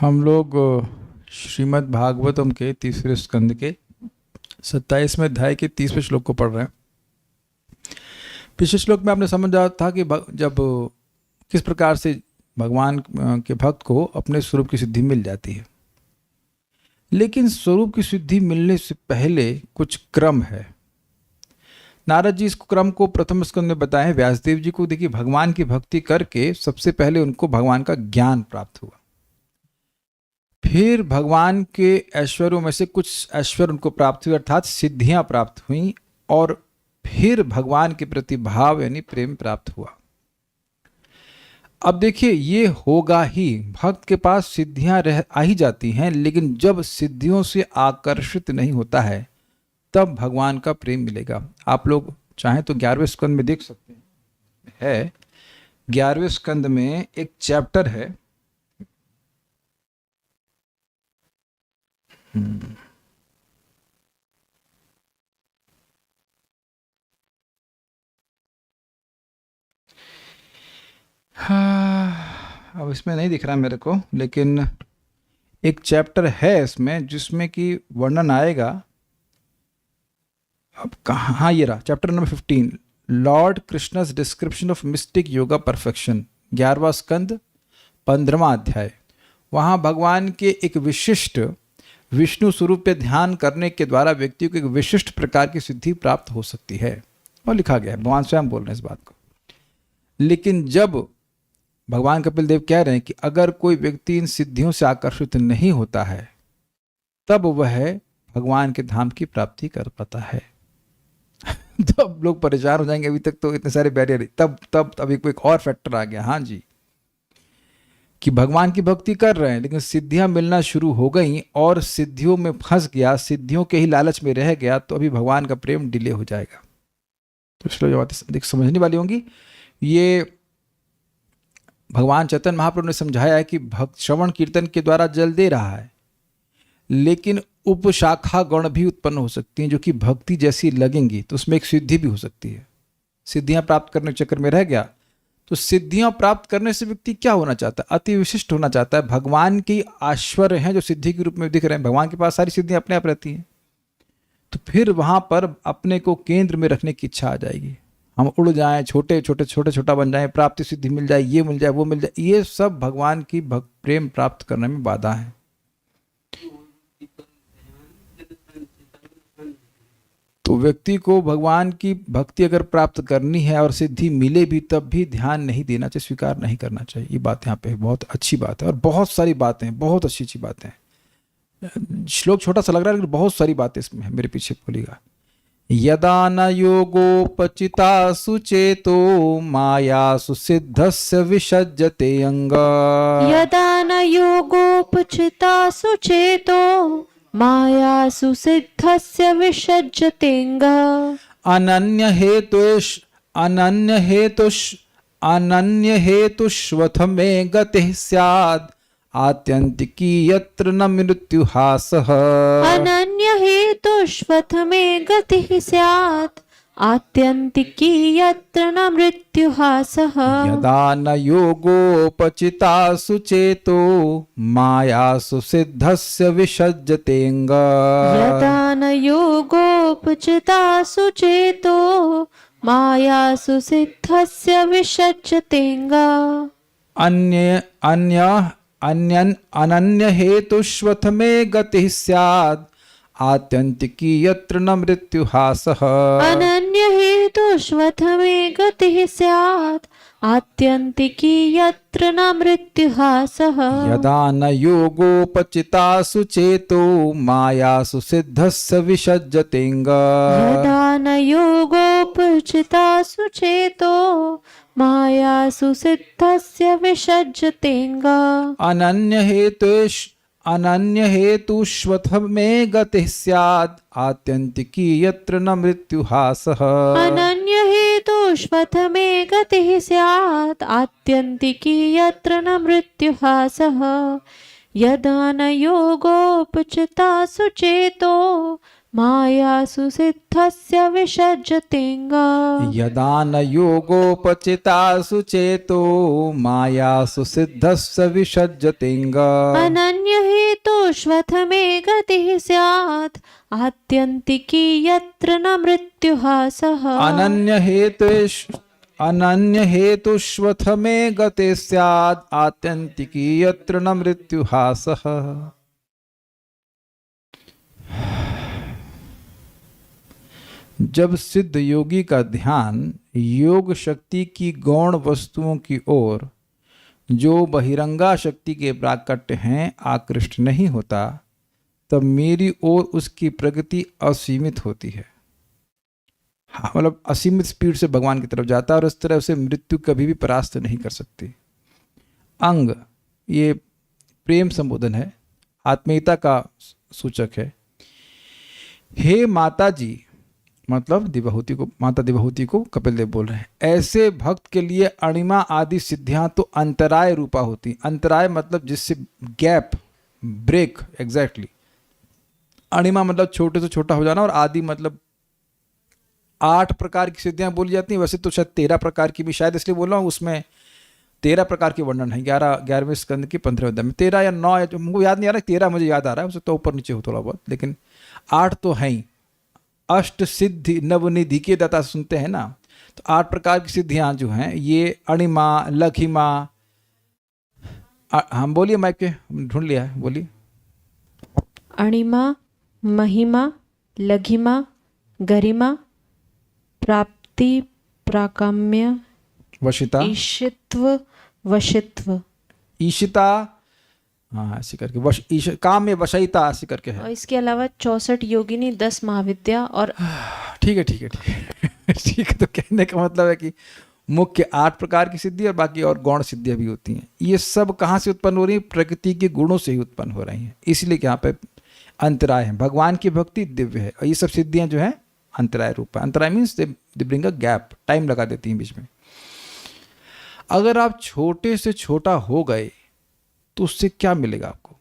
हम लोग श्रीमद् भागवतम के तीसरे स्कंद के 27वें अध्याय के 30वें श्लोक को पढ़ रहे हैं। पिछले श्लोक में आपने समझा था कि जब किस प्रकार से भगवान के भक्त को अपने स्वरूप की सिद्धि मिल जाती है, लेकिन स्वरूप की सिद्धि मिलने से पहले कुछ क्रम है। नारद जी इस क्रम को प्रथम स्कंद में बताए। व्यासदेव जी को देखिए, भगवान की भक्ति करके सबसे पहले उनको भगवान का ज्ञान प्राप्त हुआ, फिर भगवान के ऐश्वर्यों में से कुछ ऐश्वर्य उनको प्राप्त हुए, अर्थात सिद्धियां प्राप्त हुई, और फिर भगवान के प्रति भाव यानी प्रेम प्राप्त हुआ। अब देखिए, ये होगा ही, भक्त के पास सिद्धियां आ ही जाती हैं, लेकिन जब सिद्धियों से आकर्षित नहीं होता है तब भगवान का प्रेम मिलेगा। आप लोग चाहें तो 11वें स्कंद में देख सकते हैं। 11वें स्कंद में एक चैप्टर है, अब इसमें नहीं दिख रहा मेरे को, लेकिन एक चैप्टर है इसमें जिसमें कि वर्णन आएगा। अब कहाँ, हाँ ये रहा chapter number 15, Lord Krishna's description of mystic yoga perfection, 11वां स्कंद 15वां अध्याय। वहाँ भगवान के एक विशिष्ट विष्णु स्वरूप पे ध्यान करने के द्वारा व्यक्ति को एक विशिष्ट प्रकार की सिद्धि प्राप्त हो सकती है, और लिखा गया है, भगवान स्वयं बोल रहे हैं इस बात को। लेकिन जब भगवान कपिल देव कह रहे हैं कि अगर कोई व्यक्ति इन सिद्धियों से आकर्षित नहीं होता है तब वह भगवान के धाम की प्राप्ति कर पाता है। तो अब लोग परेशान हो जाएंगे, अभी तक तो इतने सारे बैरियर, तब अभी कोई एक और फैक्टर आ गया। हाँ जी, कि भगवान की भक्ति कर रहे हैं लेकिन सिद्धियां मिलना शुरू हो गई और सिद्धियों में फंस गया, सिद्धियों के ही लालच में रह गया, तो अभी भगवान का प्रेम डिले हो जाएगा। तो इसलिए बातें समझने वाली होंगी। ये भगवान चैतन्य महाप्रभु ने समझाया है कि भक्त श्रवण कीर्तन के द्वारा जल दे रहा है, लेकिन उपशाखा गण भी उत्पन्न हो सकती हैं जो कि भक्ति जैसी लगेंगी, तो उसमें एक सिद्धि भी हो सकती है। सिद्धियां प्राप्त करने के चक्कर में रह गया, तो सिद्धियां प्राप्त करने से व्यक्ति क्या होना चाहता है? अति विशिष्ट होना चाहता है। भगवान की ऐश्वर्य हैं जो सिद्धि के रूप में दिख रहे हैं, भगवान के पास सारी सिद्धियां अपने आप रहती हैं, तो फिर वहां पर अपने को केंद्र में रखने की इच्छा आ जाएगी। हम उड़ जाएं, छोटा बन जाएं, प्राप्ति सिद्धि मिल जाए, ये मिल जाए, वो मिल जाए, ये सब भगवान की प्रेम प्राप्त करने में बाधा है। तो व्यक्ति को भगवान की भक्ति अगर प्राप्त करनी है और सिद्धि मिले भी तब भी ध्यान नहीं देना चाहिए, स्वीकार नहीं करना चाहिए। ये बात यहाँ पे बहुत अच्छी बात है, और बहुत सारी बातें हैं, बहुत अच्छी बातें हैं। श्लोक छोटा सा लग रहा है लेकिन बहुत सारी बातें इसमें है, मेरे पीछे बोलिएगा। यदा न योगोपचिता सुचेतो मायासु सिद्धस्य विसज्जते अंग, यदा न योगोपचिता सुचेतो मायासु सिद्धस्य विसज्जतेऽंग, अनन्य हेतुष्वथ में गतिः स्यात् आत्यंतिकी यत्र न मृत्युहासः, अनन्य हेतुष्वथ में गतिः स्यात् आत्यंतिकी यत्र न मृत्युहासः। यदा न योगोपचिता सुचेतो मायासु सिद्धस्य विसज्जतेऽंग, यदा न योगोपचिता सुचेतो मायासु सिद्धस्य विसज्जतेऽंग, अनन्य हेतुष्वथ में गतिः स्यात् आत्यंतिकी यत्र न मृत्युहासः, अनन्य हेतुष्वथ में गतिः स्यात् आत्यंतिकी यत्र न मृत्युहासः। यदा न योगोपचिता सुचेतो मायासु सिद्धस्य विसज्जतेऽंग, यदा न योगोपचिता सुचेतो मायासु सिद्धस्य विसज्जतेऽंग, अनन्य हेतुष्वथ में गतिः स्यात् आत्यंतिकी यत्र न मृत्युहासः, अनन्य हेतुष्वथ में गतिः स्यात् आत्यंतिकी यत्र न मृत्युहासः। यदा न योगोपचिता सुचेतो मायासु सिद्धस्य विसर्जतेऽङ्ग यदा न योगोपचितासु चेतो मायासु सिद्धस्य विसर्जतेऽङ्ग अनन्यहेतुष्वथ मे गतिः स्यात् आत्यन्तिकी यत्र न मृत्युहासः अनन्य हेतुष्वथ मे गते स्यात् आत्यंतिकी यत्र न मृत्युहासः। जब सिद्ध योगी का ध्यान योग शक्ति की गौण वस्तुओं की ओर जो बहिरंगा शक्ति के प्राकट्य हैं आकृष्ट नहीं होता, तब मेरी ओर उसकी प्रगति असीमित होती है। हाँ, मतलब असीमित स्पीड से भगवान की तरफ जाता है और इस तरह से मृत्यु कभी भी परास्त नहीं कर सकती। अंग ये प्रेम संबोधन है, आत्मीयता का सूचक है। हे माता जी, मतलब दिव्यहूति को, माता दिव्यहूति को कपिल देव बोल रहे हैं, ऐसे भक्त के लिए अणिमा आदि सिद्धियां तो अंतराय रूपा होती। अंतराय मतलब जिससे गैप, ब्रेक, एग्जैक्टली। अणिमा मतलब छोटे से छोटा हो जाना और आदि मतलब 8 प्रकार की सिद्धियां बोली जाती हैं। वैसे तो शायद 13 प्रकार की भी शायद इसलिए बोल रहा हूँ, उसमें 13 प्रकार के वर्णन है 11वें स्कंद के 15वें अध्याय में। 13 या 9 या मुझे याद नहीं आ रहा, 13 मुझे याद आ रहा है, उससे तो ऊपर नीचे हो थोड़ा बहुत, लेकिन 8 तो है ही। अष्ट सिद्धि नवनिधि के दाता सुनते हैं ना, तो 8 प्रकार की सिद्धियां जो हैं ये अणिमा, लघिमा, हम बोलिए माइक पे, ढूंढ लिया है, बोलिए। अणिमा, महिमा, लघिमा, गरिमा, प्राप्ति, प्राकाम्य, वशिता, ईशित्व, वशित्व, ईशिता, हाँ ऐसे करके काम में वशयिता ऐसे करके है। और इसके अलावा 64 योगिनी, 10 महाविद्या और ठीक है ठीक है ठीक है ठीक है। तो कहने का मतलब है कि मुख्य 8 प्रकार की सिद्धि और बाकी और गौण सिद्धियां भी होती हैं। ये सब कहाँ से उत्पन्न हो रही है? प्रकृति के गुणों से ही उत्पन्न हो रही हैं। इसलिए कि यहाँ पे अंतराय है। भगवान की भक्ति दिव्य है और ये सब सिद्धियां जो है अंतराय रूप है। अंतराय means they bring a gap, time लगा देती हैं बीच में। अगर आप छोटे से छोटा हो गए तो उससे क्या मिलेगा आपको?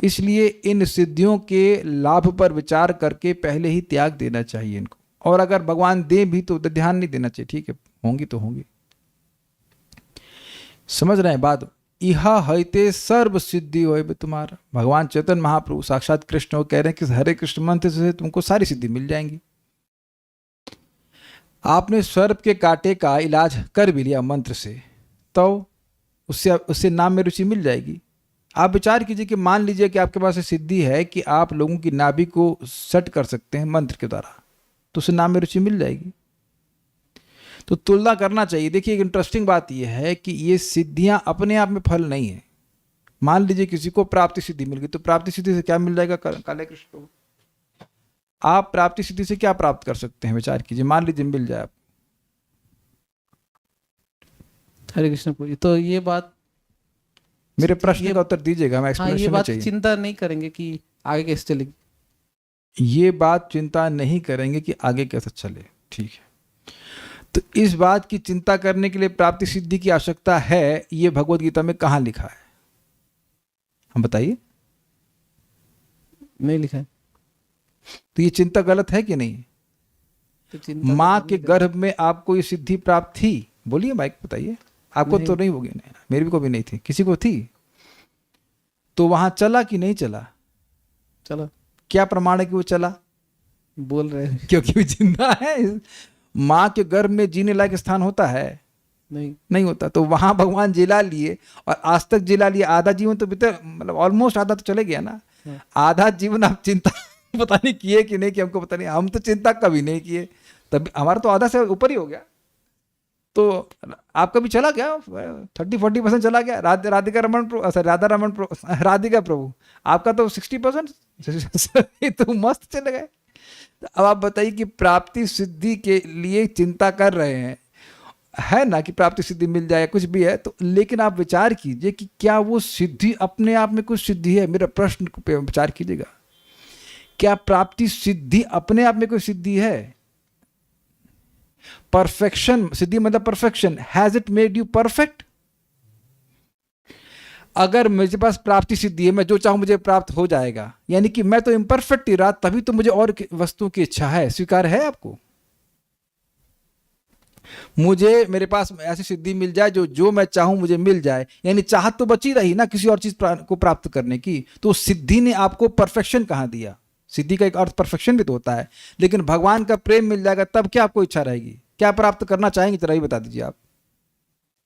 इसलिए इन सिद्धियों के लाभ पर विचार करके पहले ही त्याग देना चाहिए इनको। और अगर भगवान दे भी तो ध्यान नहीं देना चाहिए, ठीक है होंगी तो होंगी। समझ रहे हैं बात? इहा हईते सर्व सिद्धि होए तुम्हारा। भगवान चैतन्य महाप्रभु साक्षात कृष्ण हो कह रहे हैं कि हरे कृष्ण मंत्र से तुमको सारी सिद्धि मिल जाएंगी। आपने सर्प के कांटे का इलाज कर भी लिया मंत्र से, तो उससे नाम में रुचि मिल जाएगी। आप विचार कीजिए कि मान लीजिए कि आपके पास सिद्धि है कि आप लोगों की नाभि को सेट कर सकते हैं मंत्र के द्वारा, तो उससे नाम में रुचि मिल जाएगी। तो तुलना करना चाहिए। देखिए एक इंटरेस्टिंग बात यह है कि ये सिद्धियां अपने आप में फल नहीं है। मान लीजिए किसी को प्राप्ति सिद्धि मिल गई, तो प्राप्ति सिद्धि से क्या मिल जाएगा? काले कृष्ण, आप प्राप्ति सिद्धि से क्या प्राप्त कर सकते हैं? विचार कीजिए, मान लीजिए मिल जाए आप। हरे कृष्ण प्रभु। तो ये बात, मेरे प्रश्न का उत्तर दीजिएगा, मैं हाँ, एक्सप्लेनेशन ये बात चाहिए। चिंता नहीं करेंगे कि आगे कैसे चलेगी? ये बात चिंता नहीं करेंगे कि आगे कैसे चले, ठीक है। तो इस बात की चिंता करने के लिए प्राप्ति सिद्धि की आवश्यकता है, ये भगवद गीता में कहाँ लिखा है? हम बताइए। नहीं लिखा है। तो ये चिंता गलत है कि नहीं? तो चिंता माँ के गर्भ में आपको ये सिद्धि प्राप्त थी? बोलिए माइक, बताइए। आपको नहीं। तो नहीं होगी, नहीं, मेरे भी को भी नहीं थी, किसी को थी? तो वहां चला कि नहीं चला? चलो, क्या प्रमाण है कि वो चला? बोल रहे हैं। क्योंकि वो जिंदा है। माँ के गर्भ में जीने लायक स्थान होता है? नहीं होता। तो वहां भगवान जिला लिए और आज तक जिला लिए। आधा जीवन तो बीते, मतलब ऑलमोस्ट आधा तो चले गया ना। आधा जीवन आप चिंता पता नहीं किए कि नहीं कि हमको पता नहीं, हम तो चिंता कभी नहीं किए, तब हमारा तो आधा से ऊपर ही हो गया। तो आपका भी चला गया, 30-40% चला गया। राधिका प्रभु आपका तो 60%। तो मस्त चले गए। अब आप बताइए कि प्राप्ति सिद्धि के लिए चिंता कर रहे हैं, है ना, कि प्राप्ति सिद्धि मिल जाए, कुछ भी है तो, लेकिन आप विचार कीजिए कि क्या वो सिद्धि अपने आप में कुछ सिद्धि है? मेरा प्रश्न पे विचार कीजिएगा। क्या प्राप्ति सिद्धि अपने आप में कोई सिद्धि है? परफेक्शन, सिद्धि मतलब perfection. Has it made you perfect? अगर मेरे पास प्राप्ति सिद्धि है, मैं जो चाहूं मुझे प्राप्त हो जाएगा, यानी कि मैं तो इम्परफेक्ट ही रहा, तभी तो मुझे और वस्तुओं की इच्छा है। स्वीकार है आपको? मुझे मेरे पास ऐसी सिद्धि मिल जाए जो जो मैं चाहूं मुझे मिल जाए, यानी चाहत तो बची रही ना किसी और चीज को प्राप्त करने की। तो सिद्धि ने आपको परफेक्शन कहाँ दिया? सिद्धि का एक अर्थ परफेक्शन भी तो होता है। लेकिन भगवान का प्रेम मिल जाएगा तब क्या आपको इच्छा रहेगी? क्या प्राप्त करना चाहेंगे? जरा ही बता दीजिए आप।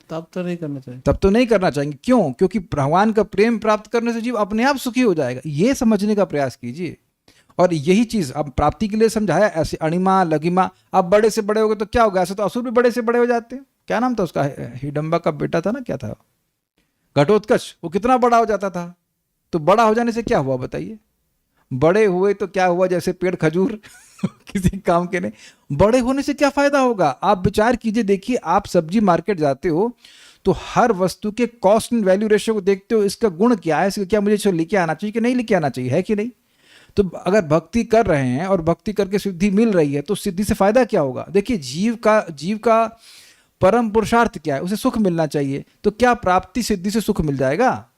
तब तो नहीं करना चाहिए। तब तो नहीं करना चाहेंगे। क्यों? क्योंकि भगवान का प्रेम प्राप्त करने से जीव अपने आप सुखी हो जाएगा। ये समझने का प्रयास कीजिए। और यही चीज अब प्राप्ति के लिए समझाया। ऐसे अणिमा लघिमा, अब बड़े से बड़े हो गए तो क्या होगा? ऐसे तो असुर भी बड़े से बड़े हो जाते हैं। क्या नाम था उसका? हिडम्बा का बेटा था ना, क्या था? घटोत्कच। वो कितना बड़ा हो जाता था। तो बड़ा हो जाने से क्या हुआ बताइए? बड़े हुए तो क्या हुआ? जैसे पेड़ खजूर किसी काम के नहीं। बड़े होने से क्या फायदा होगा? आप विचार कीजिए। देखिए, आप सब्जी मार्केट जाते हो तो हर वस्तु के कॉस्ट एंड वैल्यू रेशियो को देखते हो। इसका गुण क्या है, इसका क्या मुझे इसको लेके आना चाहिए कि नहीं लेके आना चाहिए, है कि नहीं? तो अगर भक्ति कर रहे हैं और भक्ति करके सिद्धि मिल रही है तो सिद्धि से फायदा क्या होगा? देखिए, जीव का परम पुरुषार्थ क्या है? उसे सुख मिलना चाहिए। तो क्या प्राप्ति सिद्धि से सुख मिल जाएगा?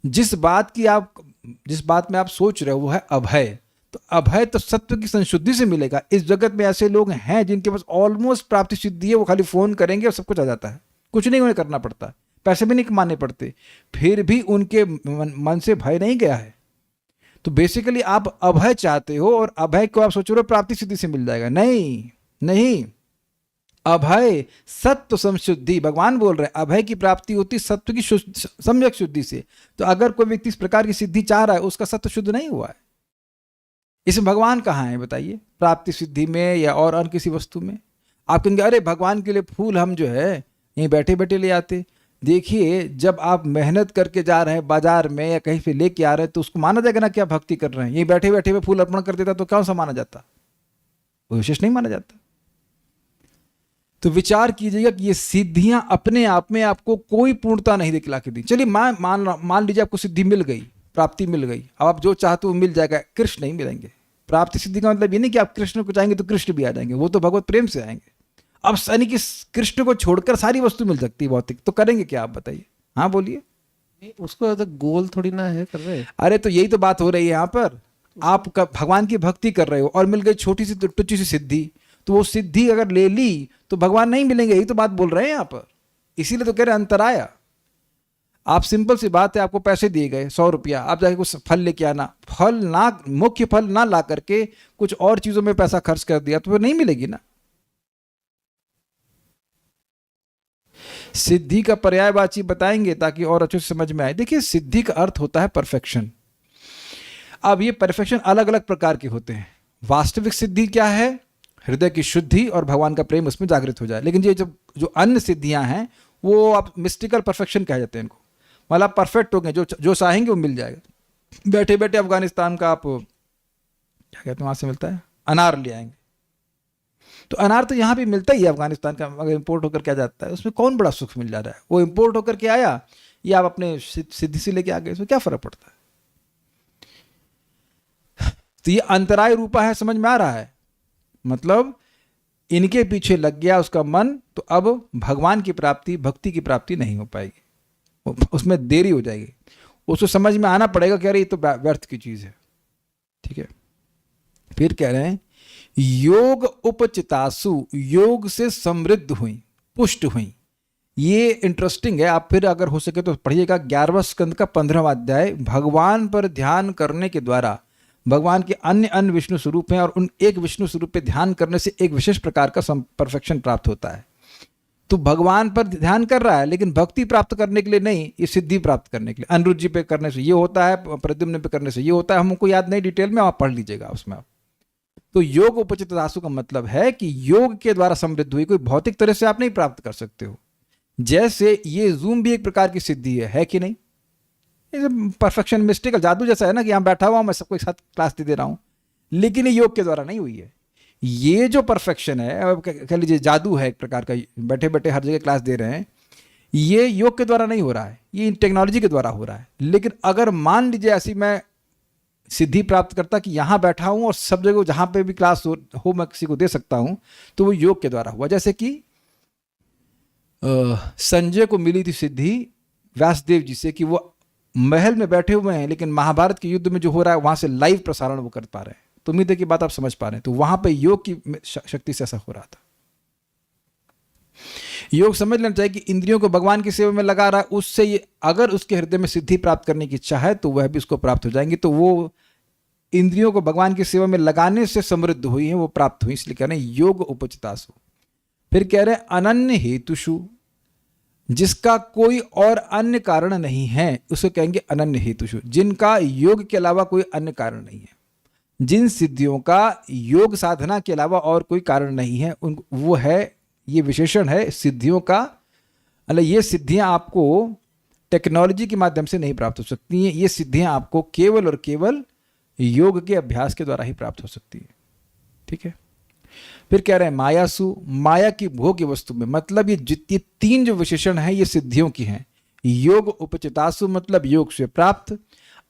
जिस बात में आप सोच रहे हो वो है अभय। तो अभय तो सत्व की संशुद्धि से मिलेगा। इस जगत में ऐसे लोग हैं जिनके पास ऑलमोस्ट प्राप्ति सिद्धि है। वो खाली फोन करेंगे और सब कुछ आ जाता है, कुछ नहीं उन्हें करना पड़ता, पैसे भी नहीं कमाने पड़ते, फिर भी उनके मन से भय नहीं गया है। तो बेसिकली आप अभय चाहते हो और अभय को आप सोच रहे हो प्राप्ति सिद्धि से मिल जाएगा। नहीं नहीं, अभय सत्व संशुद्धि, भगवान बोल रहे हैं अभय की प्राप्ति होती सत्व की सम्यक शुद्धि से। तो अगर कोई व्यक्ति इस प्रकार की सिद्धि चाह रहा है, उसका सत्व शुद्ध नहीं हुआ है। इसमें भगवान कहाँ है बताइए? प्राप्ति सिद्धि में या और अन्य किसी वस्तु में? आप कहेंगे अरे भगवान के लिए फूल हम जो है यहीं बैठे बैठे ले आते। देखिए, जब आप मेहनत करके जा रहे हैं बाजार में या कहीं पे लेके आ रहे हैं तो उसको माना जाएगा ना क्या भक्ति कर रहे हैं? यहीं बैठे बैठे में फूल अर्पण कर देता तो कौन सा माना जाता? वो विशेष नहीं माना जाता। तो विचार कीजिएगा कि ये सिद्धियां अपने आप में आपको कोई पूर्णता नहीं दिखला के दी। चलिए मान लीजिए आपको सिद्धि मिल गई, प्राप्ति मिल गई, अब आप जो चाहते हो मिल जाएगा। कृष्ण नहीं मिलेंगे। प्राप्ति सिद्धि का मतलब ये नहीं कि आप कृष्ण को चाहेंगे तो कृष्ण भी आ जाएंगे, वो तो भगवत प्रेम से आएंगे। अब यानी कि कृष्ण को छोड़कर सारी वस्तु मिल सकती है भौतिक, तो करेंगे क्या आप बताइए? हाँ बोलिए। उसको तो गोल थोड़ी ना है कर रहे। अरे तो यही तो बात हो रही है यहाँ पर। आप भगवान की भक्ति कर रहे हो और मिल गई छोटी सी टुच्ची सी सिद्धि, तो वो सिद्धि अगर ले ली तो भगवान नहीं मिलेंगे। यही तो बात बोल रहे हैं यहाँ पर। इसीलिए तो कह रहे हैं अंतराया। आप सिंपल सी बात है, आपको पैसे दिए गए 100 रुपया, आप जाके कुछ फल लेके आना, फल ना, मुख्य फल ना ला करके कुछ और चीजों में पैसा खर्च कर दिया तो वो नहीं मिलेगी ना। सिद्धि का पर्यायवाची बताएंगे ताकि और अच्छे से समझ में आए। देखिए, सिद्धि का अर्थ होता है परफेक्शन। अब ये परफेक्शन अलग अलग प्रकार के होते हैं। वास्तविक सिद्धि क्या है? हृदय की शुद्धि और भगवान का प्रेम उसमें जागृत हो जाए। लेकिन ये जो अन्य सिद्धियां हैं वो आप मिस्टिकल परफेक्शन कह जाते हैं इनको। मतलब परफेक्ट हो गए, जो चाहेंगे वो मिल जाएगा। बैठे बैठे अफगानिस्तान का आप क्या कहते हैं वहां से मिलता है, अनार ले आएंगे। तो अनार तो यहाँ भी मिलता ही है अफगानिस्तान का, अगर इम्पोर्ट होकर क्या जाता है, उसमें कौन बड़ा सुख मिल जा रहा है? वो इम्पोर्ट होकर के आया या आप अपने सिद्धि से लेके आ गए, इसमें क्या फर्क पड़ता है? तो ये अंतराय रूपा है, समझ में आ रहा है? मतलब इनके पीछे लग गया उसका मन, तो अब भगवान की प्राप्ति, भक्ति की प्राप्ति नहीं हो पाएगी, उसमें देरी हो जाएगी। उसको समझ में आना पड़ेगा कि अरे ये तो व्यर्थ की चीज है। ठीक है, फिर कह रहे हैं योग उपचितासु, योग से समृद्ध हुई, पुष्ट हुई। ये इंटरेस्टिंग है, आप फिर अगर हो सके तो पढ़िएगा 11वां स्कंद का 15वां अध्याय। भगवान पर ध्यान करने के द्वारा भगवान के अन्य अन्य विष्णु स्वरूप हैं और उन एक विष्णु स्वरूप पे ध्यान करने से एक विशेष प्रकार का परफेक्शन प्राप्त होता है। तो भगवान पर ध्यान कर रहा है लेकिन भक्ति प्राप्त करने के लिए नहीं, ये सिद्धि प्राप्त करने के लिए। अनिरुद्ध जी पे करने से ये होता है, प्रद्युम्न पे करने से ये होता है, हमको याद नहीं डिटेल में, आप पढ़ लीजिएगा उसमें आप। तो योग उपचित दासु का मतलब है कि योग के द्वारा समृद्ध हुई, कोई भौतिक तरह से आप नहीं प्राप्त कर सकते हो। जैसे ये जूम भी एक प्रकार की सिद्धि है कि नहीं? परफेक्शन मिस्टिकल जादू जैसा है ना कि यहाँ बैठा हुआ मैं सबको एक साथ क्लास दे रहा हूँ, लेकिन ये योग के द्वारा नहीं हुई है। ये जो परफेक्शन है, कह लीजिए जादू है एक प्रकार का, बैठे बैठे हर जगह क्लास दे रहे हैं, ये योग के द्वारा नहीं हो रहा है, ये टेक्नोलॉजी के द्वारा हो रहा है। लेकिन अगर मान लीजिए ऐसी मैं सिद्धि प्राप्त करता कि यहाँ बैठा हूँ और सब जगह जहाँ पे भी क्लास हो मैं किसी को दे सकता हूँ, तो वो योग के द्वारा हुआ। जैसे कि संजय को मिली थी सिद्धि व्यासदेव जी से कि वो महल में बैठे हुए हैं, लेकिन महाभारत के युद्ध में जो हो रहा है वहां से लाइव प्रसारण वो कर पा रहे हैं। तो उम्मीद है कि बात आप समझ पा रहे हैं। तो वहां पे योग की शक्ति से ऐसा हो रहा था। योग समझ लेना चाहिए कि इंद्रियों को भगवान की सेवा में लगा रहा है, उससे ये अगर उसके हृदय में सिद्धि प्राप्त करने की इच्छा है तो वह भी उसको प्राप्त हो जाएंगी। तो वो इंद्रियों को भगवान की सेवा में लगाने से समृद्ध हुई है, वो प्राप्त हुई, इसलिए कह रहे हैं योग उपचितासु। फिर कह रहे हैं अनन्य हेतुषु, जिसका कोई और अन्य कारण नहीं है उसे कहेंगे अनन्य हेतुषु। जिनका योग के अलावा कोई अन्य कारण नहीं है, जिन सिद्धियों का योग साधना के अलावा और कोई कारण नहीं है, उन वो है, ये विशेषण है सिद्धियों का। मतलब ये सिद्धियां आपको टेक्नोलॉजी के माध्यम से नहीं प्राप्त हो सकती हैं, ये सिद्धियां आपको केवल और केवल योग के अभ्यास के द्वारा ही प्राप्त हो सकती है। ठीक है। फिर कह रहे हैं मायासु, माया की भोग्य वस्तु में, मतलब ये जितनी तीन जो विशेषण हैं ये सिद्धियों की हैं। योग उपचितासु मतलब योग से प्राप्त,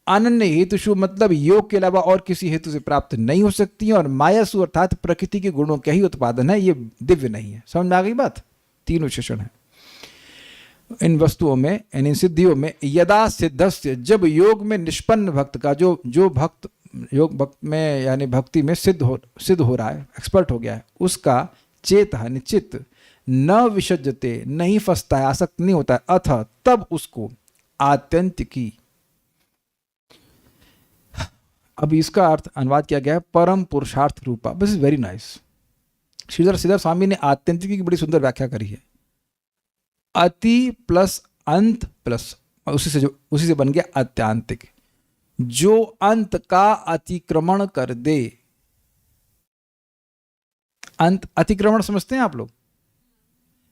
अनन्य हेतुषु मतलब योग के अलावा और किसी हेतु से प्राप्त नहीं हो सकती है, और मायासु अर्थात प्रकृति के गुणों के ही उत्पादन है, ये दिव्य नहीं है। समझ में आ गई बात? तीन विशेषण है इन वस्तुओं में, इन सिद्धियों में। यदा सिद्धस्य, जब योग में निष्पन्न भक्त का, जो भक्त योग भक्त में यानी भक्ति में सिद्ध हो रहा है, एक्सपर्ट हो गया है, उसका चेत निश्चित न विसज्जते, नहीं फंसता है, आसक्त नहीं होता है, अथ तब उसको आत्यंतिकी, अब इसका अर्थ अनुवाद किया गया है परम पुरुषार्थ रूपा। This is very nice. Shridhar Swami ने आत्यंतिकी की बड़ी सुंदर व्याख्या करी है। अति प्लस अंत प्लस उसी से बन गया आत्यांतिक, जो अंत का अतिक्रमण कर दे। अंत अतिक्रमण समझते हैं आप लोग?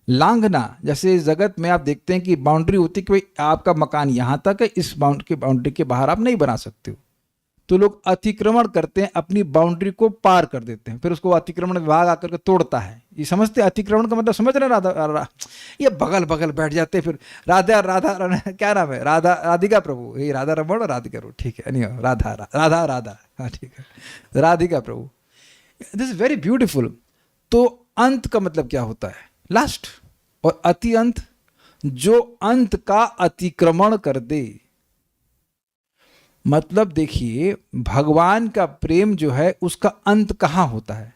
लांघना। जैसे जगत में आप देखते हैं कि बाउंड्री होती है कि भाई आपका मकान यहां तक है, इस बाउंड्री के बाहर आप नहीं बना सकते हो, तो लोग अतिक्रमण करते हैं, अपनी बाउंड्री को पार कर देते हैं, फिर उसको अतिक्रमण विभाग आकर के तोड़ता है। ये समझते हैं अतिक्रमण का मतलब? समझ रहे हैं? ये बगल बगल बैठ जाते हैं, फिर राधा क्या नाम है, राधिका प्रभु, ये राधा रमण और राधिका प्रभु, ठीक है, नहीं राधा, हाँ ठीक है, Radhika Prabhu. This is very beautiful. तो अंत का मतलब क्या होता है? लास्ट। और अति अंत, जो अंत का अतिक्रमण कर दे। मतलब देखिए, भगवान का प्रेम जो है उसका अंत कहां होता है?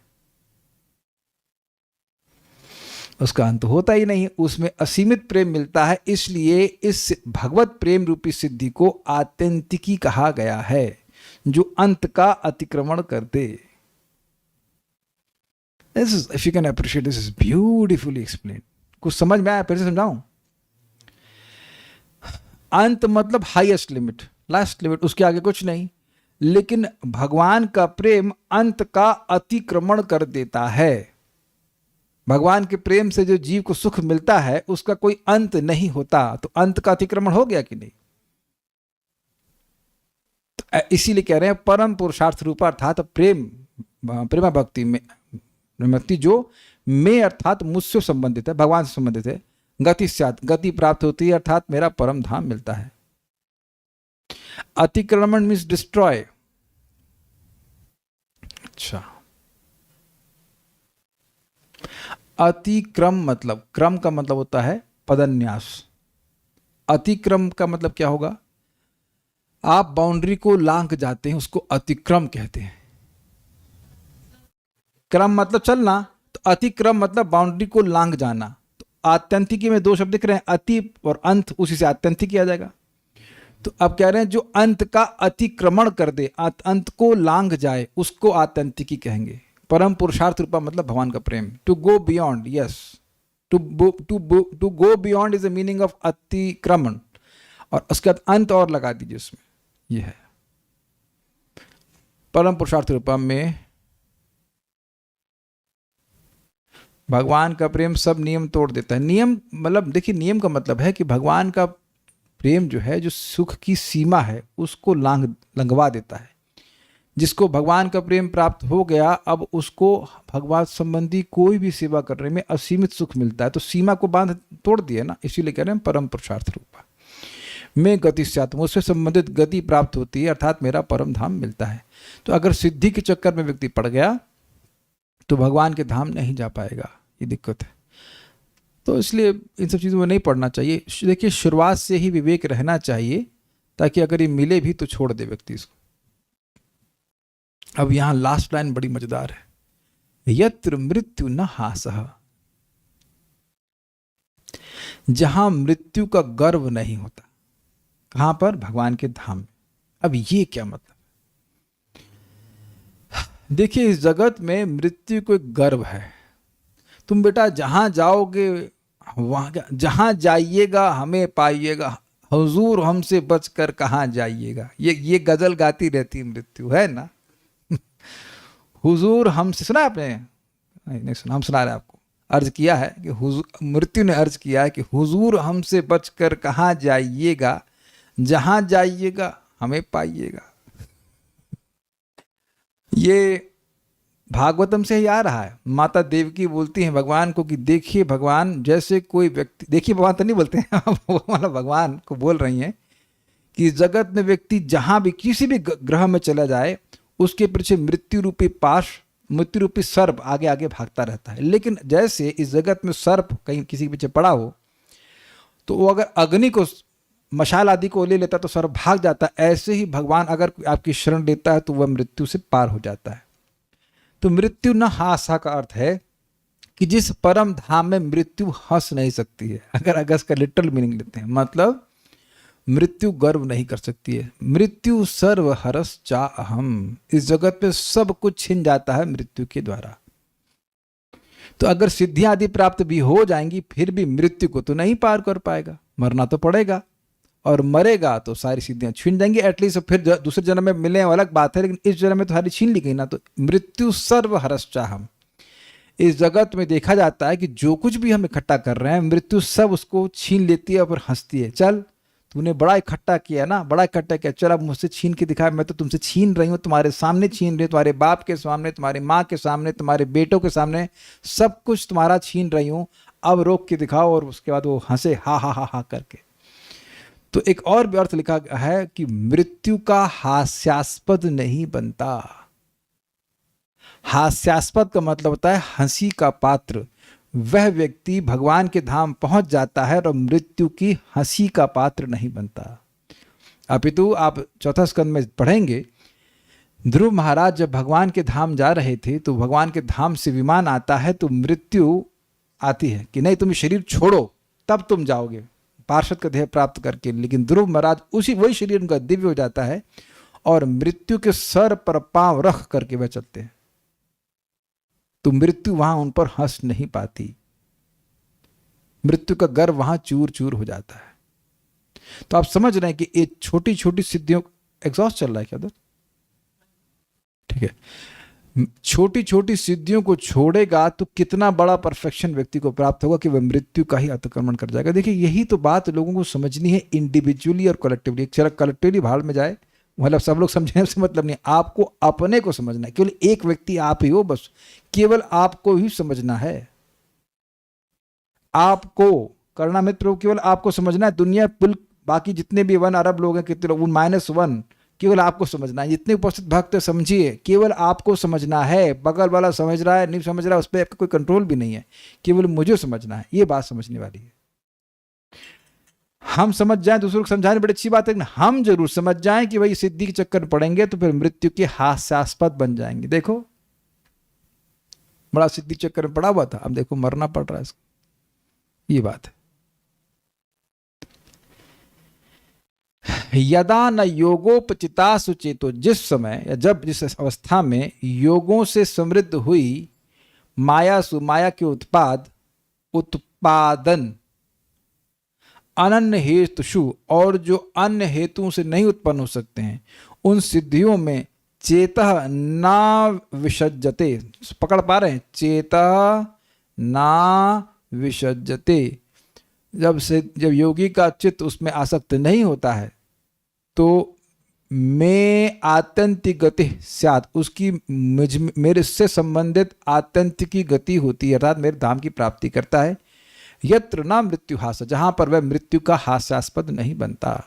उसका अंत होता ही नहीं, उसमें असीमित प्रेम मिलता है। इसलिए इस भगवत प्रेम रूपी सिद्धि को आत्यंतिकी कहा गया है, जो अंत का अतिक्रमण कर दे। This is, if you can appreciate, this is beautifully explained. कुछ समझ में आया? फिर से समझाऊं? अंत मतलब हाईएस्ट लिमिट, लास्ट लिमिट, उसके आगे कुछ नहीं। लेकिन भगवान का प्रेम अंत का अतिक्रमण कर देता है। भगवान के प्रेम से जो जीव को सुख मिलता है उसका कोई अंत नहीं होता, तो अंत का अतिक्रमण हो गया कि नहीं? तो इसीलिए कह रहे हैं परम पुरुषार्थ रूपा, अर्थात प्रेम भक्ति में भक्ति जो मैं अर्थात मुझसे संबंधित है, भगवान से संबंधित है। गति स्यात्, गति प्राप्त होती है, अर्थात मेरा परम धाम मिलता है। अतिक्रमण मीन्स डिस्ट्रॉय। अच्छा, अतिक्रम मतलब, क्रम का मतलब होता है पदन्यास। अतिक्रम का मतलब क्या होगा? आप बाउंड्री को लांघ जाते हैं, उसको अतिक्रम कहते हैं। क्रम मतलब चलना, तो अतिक्रम मतलब बाउंड्री को लांघ जाना। तो आत्यंतिकी में दो शब्द दिख रहे हैं, अति और अंत, उसी से आत्यंतिकी आ जाएगा। तो अब कह रहे हैं जो अंत का अतिक्रमण कर दे, अंत को लांघ जाए, उसको आत्यंतिकी कहेंगे। परम पुरुषार्थ रूपा मतलब भगवान का प्रेम। To go beyond, yes, to go beyond is the meaning of अतिक्रमण, और उसके बाद अंत और लगा दीजिए उसमें, यह है परम पुरुषार्थ रूपा में। भगवान का प्रेम सब नियम तोड़ देता है। नियम मतलब देखिए, नियम का मतलब है कि भगवान का प्रेम जो है, जो सुख की सीमा है, उसको लंघवा देता है। जिसको भगवान का प्रेम प्राप्त हो गया, अब उसको भगवान संबंधी कोई भी सेवा करने में असीमित सुख मिलता है। तो सीमा को बांध तोड़ दिया ना, इसीलिए कह रहे हैं परम पुरुषार्थ रूपा में गति स्यात्, मुझसे संबंधित गति प्राप्त होती है, अर्थात मेरा परम धाम मिलता है। तो अगर सिद्धि के चक्कर में व्यक्ति पड़ गया तो भगवान के धाम नहीं जा पाएगा, ये दिक्कत है। तो इसलिए इन सब चीज़ों में नहीं पढ़ना चाहिए। देखिए, शुरुआत से ही विवेक रहना चाहिए, ताकि अगर ये मिले भी तो छोड़ दे व्यक्ति इसको। अब यहां लास्ट लाइन बड़ी मजेदार है, यत्र मृत्यु न हासः, जहां मृत्यु का गर्व नहीं होता। कहां पर? भगवान के धाम में। अब ये क्या मतलब? देखिए, इस जगत में मृत्यु को एक गर्व है। तुम बेटा जहां जाओगे वहां, जहां जाइएगा हमें पाइएगा, हुजूर हमसे बचकर कहां जाइएगा, ये गजल गाती रहती मृत्यु, है ना। हुजूर हमसे, सुना आपने? नहीं सुना, हम सुना रहे हैं आपको। अर्ज किया है कि मृत्यु ने अर्ज किया है कि हुजूर हमसे बचकर कहां जाइएगा, जहां जाइएगा हमें पाइएगा। ये भागवतम से ही आ रहा है। माता देवकी बोलती हैं भगवान को कि देखिए भगवान, जैसे कोई व्यक्ति, देखिए भगवान तो नहीं बोलते हैं मतलब भगवान को बोल रही हैं कि जगत में व्यक्ति जहां भी किसी भी ग्रह में चला जाए, उसके पीछे मृत्यु रूपी पाश, मृत्यु रूपी सर्प आगे आगे भागता रहता है। लेकिन जैसे इस जगत में सर्प कहीं किसी के पीछे पड़ा हो, तो वो अगर अग्नि को, मशाल आदि को ले लेता तो सर्प भाग जाता है। ऐसे ही भगवान अगर आपकी शरण लेता है तो वह मृत्यु से पार हो जाता है। तो मृत्यु न हासा का अर्थ है कि जिस परम धाम में मृत्यु हंस नहीं सकती है। अगर अगस्त का लिटरल मीनिंग लेते हैं, मतलब मृत्यु गर्व नहीं कर सकती है। मृत्यु सर्व हरस चा अहम, इस जगत पे सब कुछ छिन जाता है मृत्यु के द्वारा। तो अगर सिद्धियां आदि प्राप्त भी हो जाएंगी, फिर भी मृत्यु को तो नहीं पार कर पाएगा, मरना तो पड़ेगा, और मरेगा तो सारी सिद्धियां छीन जाएंगी। एटलीस्ट फिर दूसरे जन्म में मिलने अलग बात है, लेकिन इस जन्म में तो सारी छीन ली गई ना। तो मृत्यु सर्व हरस चाहम, इस जगत में देखा जाता है कि जो कुछ भी हम इकट्ठा कर रहे हैं, मृत्यु सब उसको छीन लेती है और फिर हंसती है। चल तूने बड़ा इकट्ठा किया ना, बड़ा इकट्ठा किया, चल अब मुझसे छीन के दिखा। मैं तो तुमसे छीन रही हूँ, तुम्हारे सामने छीन रही हूँ, तुम्हारे बाप के सामने, तुम्हारी माँ के सामने, तुम्हारे बेटों के सामने, सब कुछ तुम्हारा छीन रही हूँ, अब रोक के दिखाओ। और उसके बाद वो हंसे हा हा हा हा करके। तो एक और भी अर्थ लिखा है कि मृत्यु का हास्यास्पद नहीं बनता। हास्यास्पद का मतलब होता है हंसी का पात्र। वह व्यक्ति भगवान के धाम पहुंच जाता है और मृत्यु की हंसी का पात्र नहीं बनता। अपितु आप चौथा स्कंद में पढ़ेंगे, ध्रुव महाराज जब भगवान के धाम जा रहे थे तो भगवान के धाम से विमान आता है, तो मृत्यु आती है कि नहीं तुम शरीर छोड़ो तब तुम जाओगे पार्षद का देह प्राप्त करके। लेकिन ध्रुव महाराज वही शरीर उनका दिव्य हो जाता है और मृत्यु के सर पर पांव रख करके वह चलते हैं। तो मृत्यु वहां उन पर हंस नहीं पाती, मृत्यु का गर्व वहां चूर चूर हो जाता है। तो आप समझ रहे हैं कि ये छोटी छोटी सिद्धियों, एग्जॉस्ट चल रहा है क्या उधर? ठीक है, छोटी छोटी सिद्धियों को छोड़ेगा तो कितना बड़ा परफेक्शन व्यक्ति को प्राप्त होगा कि वह मृत्यु का ही अतिक्रमण कर जाएगा। देखिए यही तो बात लोगों को समझनी है, इंडिविजुअली और कलेक्टिवली। चलो कलेक्टिवली भाड़ में जाए, मतलब सब लोग समझने से मतलब नहीं, आपको अपने को समझना है। केवल एक व्यक्ति आप ही हो, बस केवल आपको ही समझना है। आपको करना मित्र, केवल आपको समझना है। दुनिया बाकी जितने भी 1 अरब लोग हैं, कितने लोग, -1, केवल आपको समझना है। जितने उपस्थित भक्त समझिए, केवल आपको समझना है। बगल वाला समझ रहा है नहीं समझ रहा है, उस पर आपका कोई कंट्रोल भी नहीं है, केवल मुझे समझना है। ये बात समझने वाली है। हम समझ जाएं, दूसरों को समझाने बड़ी अच्छी बात है, लेकिन हम जरूर समझ जाएं कि भाई सिद्धि के चक्कर में पड़ेंगे तो फिर मृत्यु के हास्यास्पद बन जाएंगे। देखो बड़ा सिद्धि चक्कर में पड़ा हुआ था, अब देखो मरना पड़ रहा है इसको, ये बात है। यदा न योगोपचिता सुचेतो, जिस समय या जब जिस अवस्था में योगों से समृद्ध हुई माया सुमाया के उत्पादन अनन्य हेतुषु, और जो अन्य हेतुओं से नहीं उत्पन्न हो सकते हैं, उन सिद्धियों में चेतः ना विसज्जते। पकड़ पा रहे हैं? चेतः ना विसज्जते, जब योगी का चित्त उसमें आसक्त नहीं होता है तो मैं आत्यंतिक गति स्यात्, उसकी मेरे से संबंधित आत्यंतिक की गति होती है, अर्थात मेरे धाम की प्राप्ति करता है। यत्र ना मृत्यु हास, जहां पर वह मृत्यु का हास्यास्पद नहीं बनता।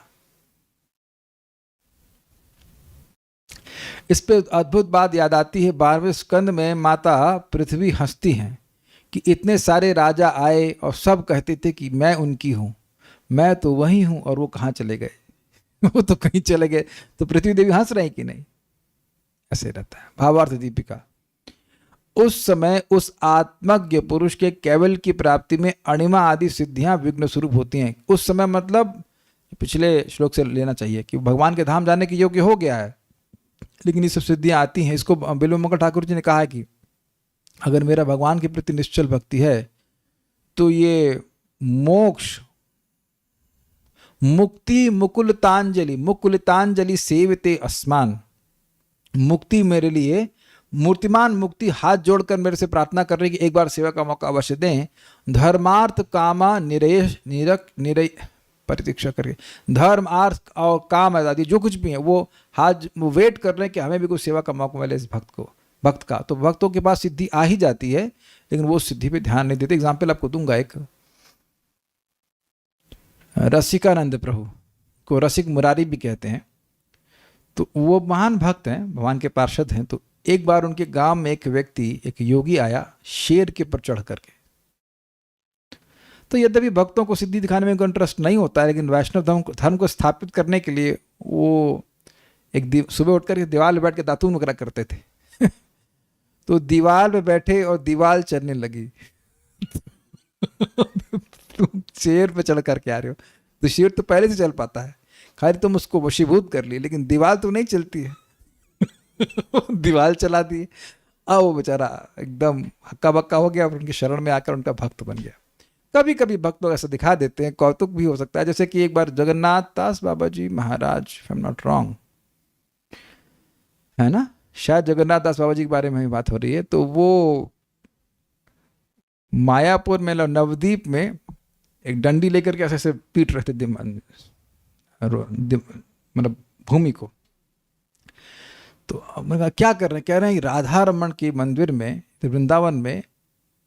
इस पे अद्भुत बात याद आती है, 12वें स्कंद में माता पृथ्वी हंसती हैं कि इतने सारे राजा आए और सब कहते थे कि मैं उनकी हूं, मैं तो वही हूं, और वो कहां चले गए। वो तो कहीं चले गए, तो पृथ्वी देवी हंस रही कि नहीं, ऐसे रहता है। भावार्थ दीपिका। उस समय उस आत्मज्ञ पुरुष के केवल की प्राप्ति में अणिमा आदि सिद्धियां विघ्न स्वरूप होती हैं। उस समय मतलब पिछले श्लोक से लेना चाहिए कि भगवान के धाम जाने के योग्य हो गया है, लेकिन ये सब सिद्धियां आती हैं। इसको बिल्व ठाकुर जी ने कहा है कि अगर मेरा भगवान के प्रति निश्चल भक्ति है तो ये मोक्ष, मुक्ति मुकुलतांजलि, मुकुलितांजलि सेवते अस्मान, मुक्ति मेरे लिए, मूर्तिमान मुक्ति हाथ जोड़कर मेरे से प्रार्थना कर रही कि एक बार सेवा का मौका अवश्य दें। धर्मार्थ कामा निरेश निरक निरय प्रतीक्षा करके, धर्म अर्थ और काम आदि जो कुछ भी है वो वो वेट कर रहे हैं कि हमें भी कोई सेवा का मौका मिले इस भक्त का। तो भक्तों के पास सिद्धि आ ही जाती है, लेकिन वो सिद्धि पे ध्यान नहीं देते। एग्जाम्पल आपको दूंगा एक, रसिकानंद प्रभु को रसिक मुरारी भी कहते हैं। तो वो महान भक्त हैं, भगवान के पार्षद हैं। तो एक बार उनके गांव में एक व्यक्ति, एक योगी आया शेर के ऊपर चढ़ करके। तो यद्यपि भक्तों को सिद्धि दिखाने में कोई इंटरेस्ट नहीं होता है, लेकिन वैष्णव धर्म को स्थापित करने के लिए वो एक सुबह उठकर दीवार में बैठ के दातून वगैरह करते थे। तो दीवार पे बैठे और दीवार चलने लगी। तुम शेर पे चढ़ करके आ रहे हो, तो शेर तो पहले से चल पाता है, खाली तुम उसको वशीभूत कर लिए, लेकिन दीवार तो नहीं चलती है। दीवार चला दी। अब वो बेचारा एकदम हक्का बक्का हो गया और उनकी शरण में आकर उनका भक्त बन गया। कभी कभी भक्त लोग ऐसा दिखा देते हैं, कौतुक भी हो सकता है। जैसे कि एक बार Jagannath Das Baba ji Maharaj, if I am not wrong, है ना, शायद जगन्नाथ दास बाबा जी के बारे में ही बात हो रही है। तो वो मायापुर में नवद्वीप में एक डंडी लेकर के ऐसे पीट रहे थे मतलब भूमि को। तो मैंने कहा क्या कर रहे हैं? कह रहे हैं राधा रमन के मंदिर में वृंदावन में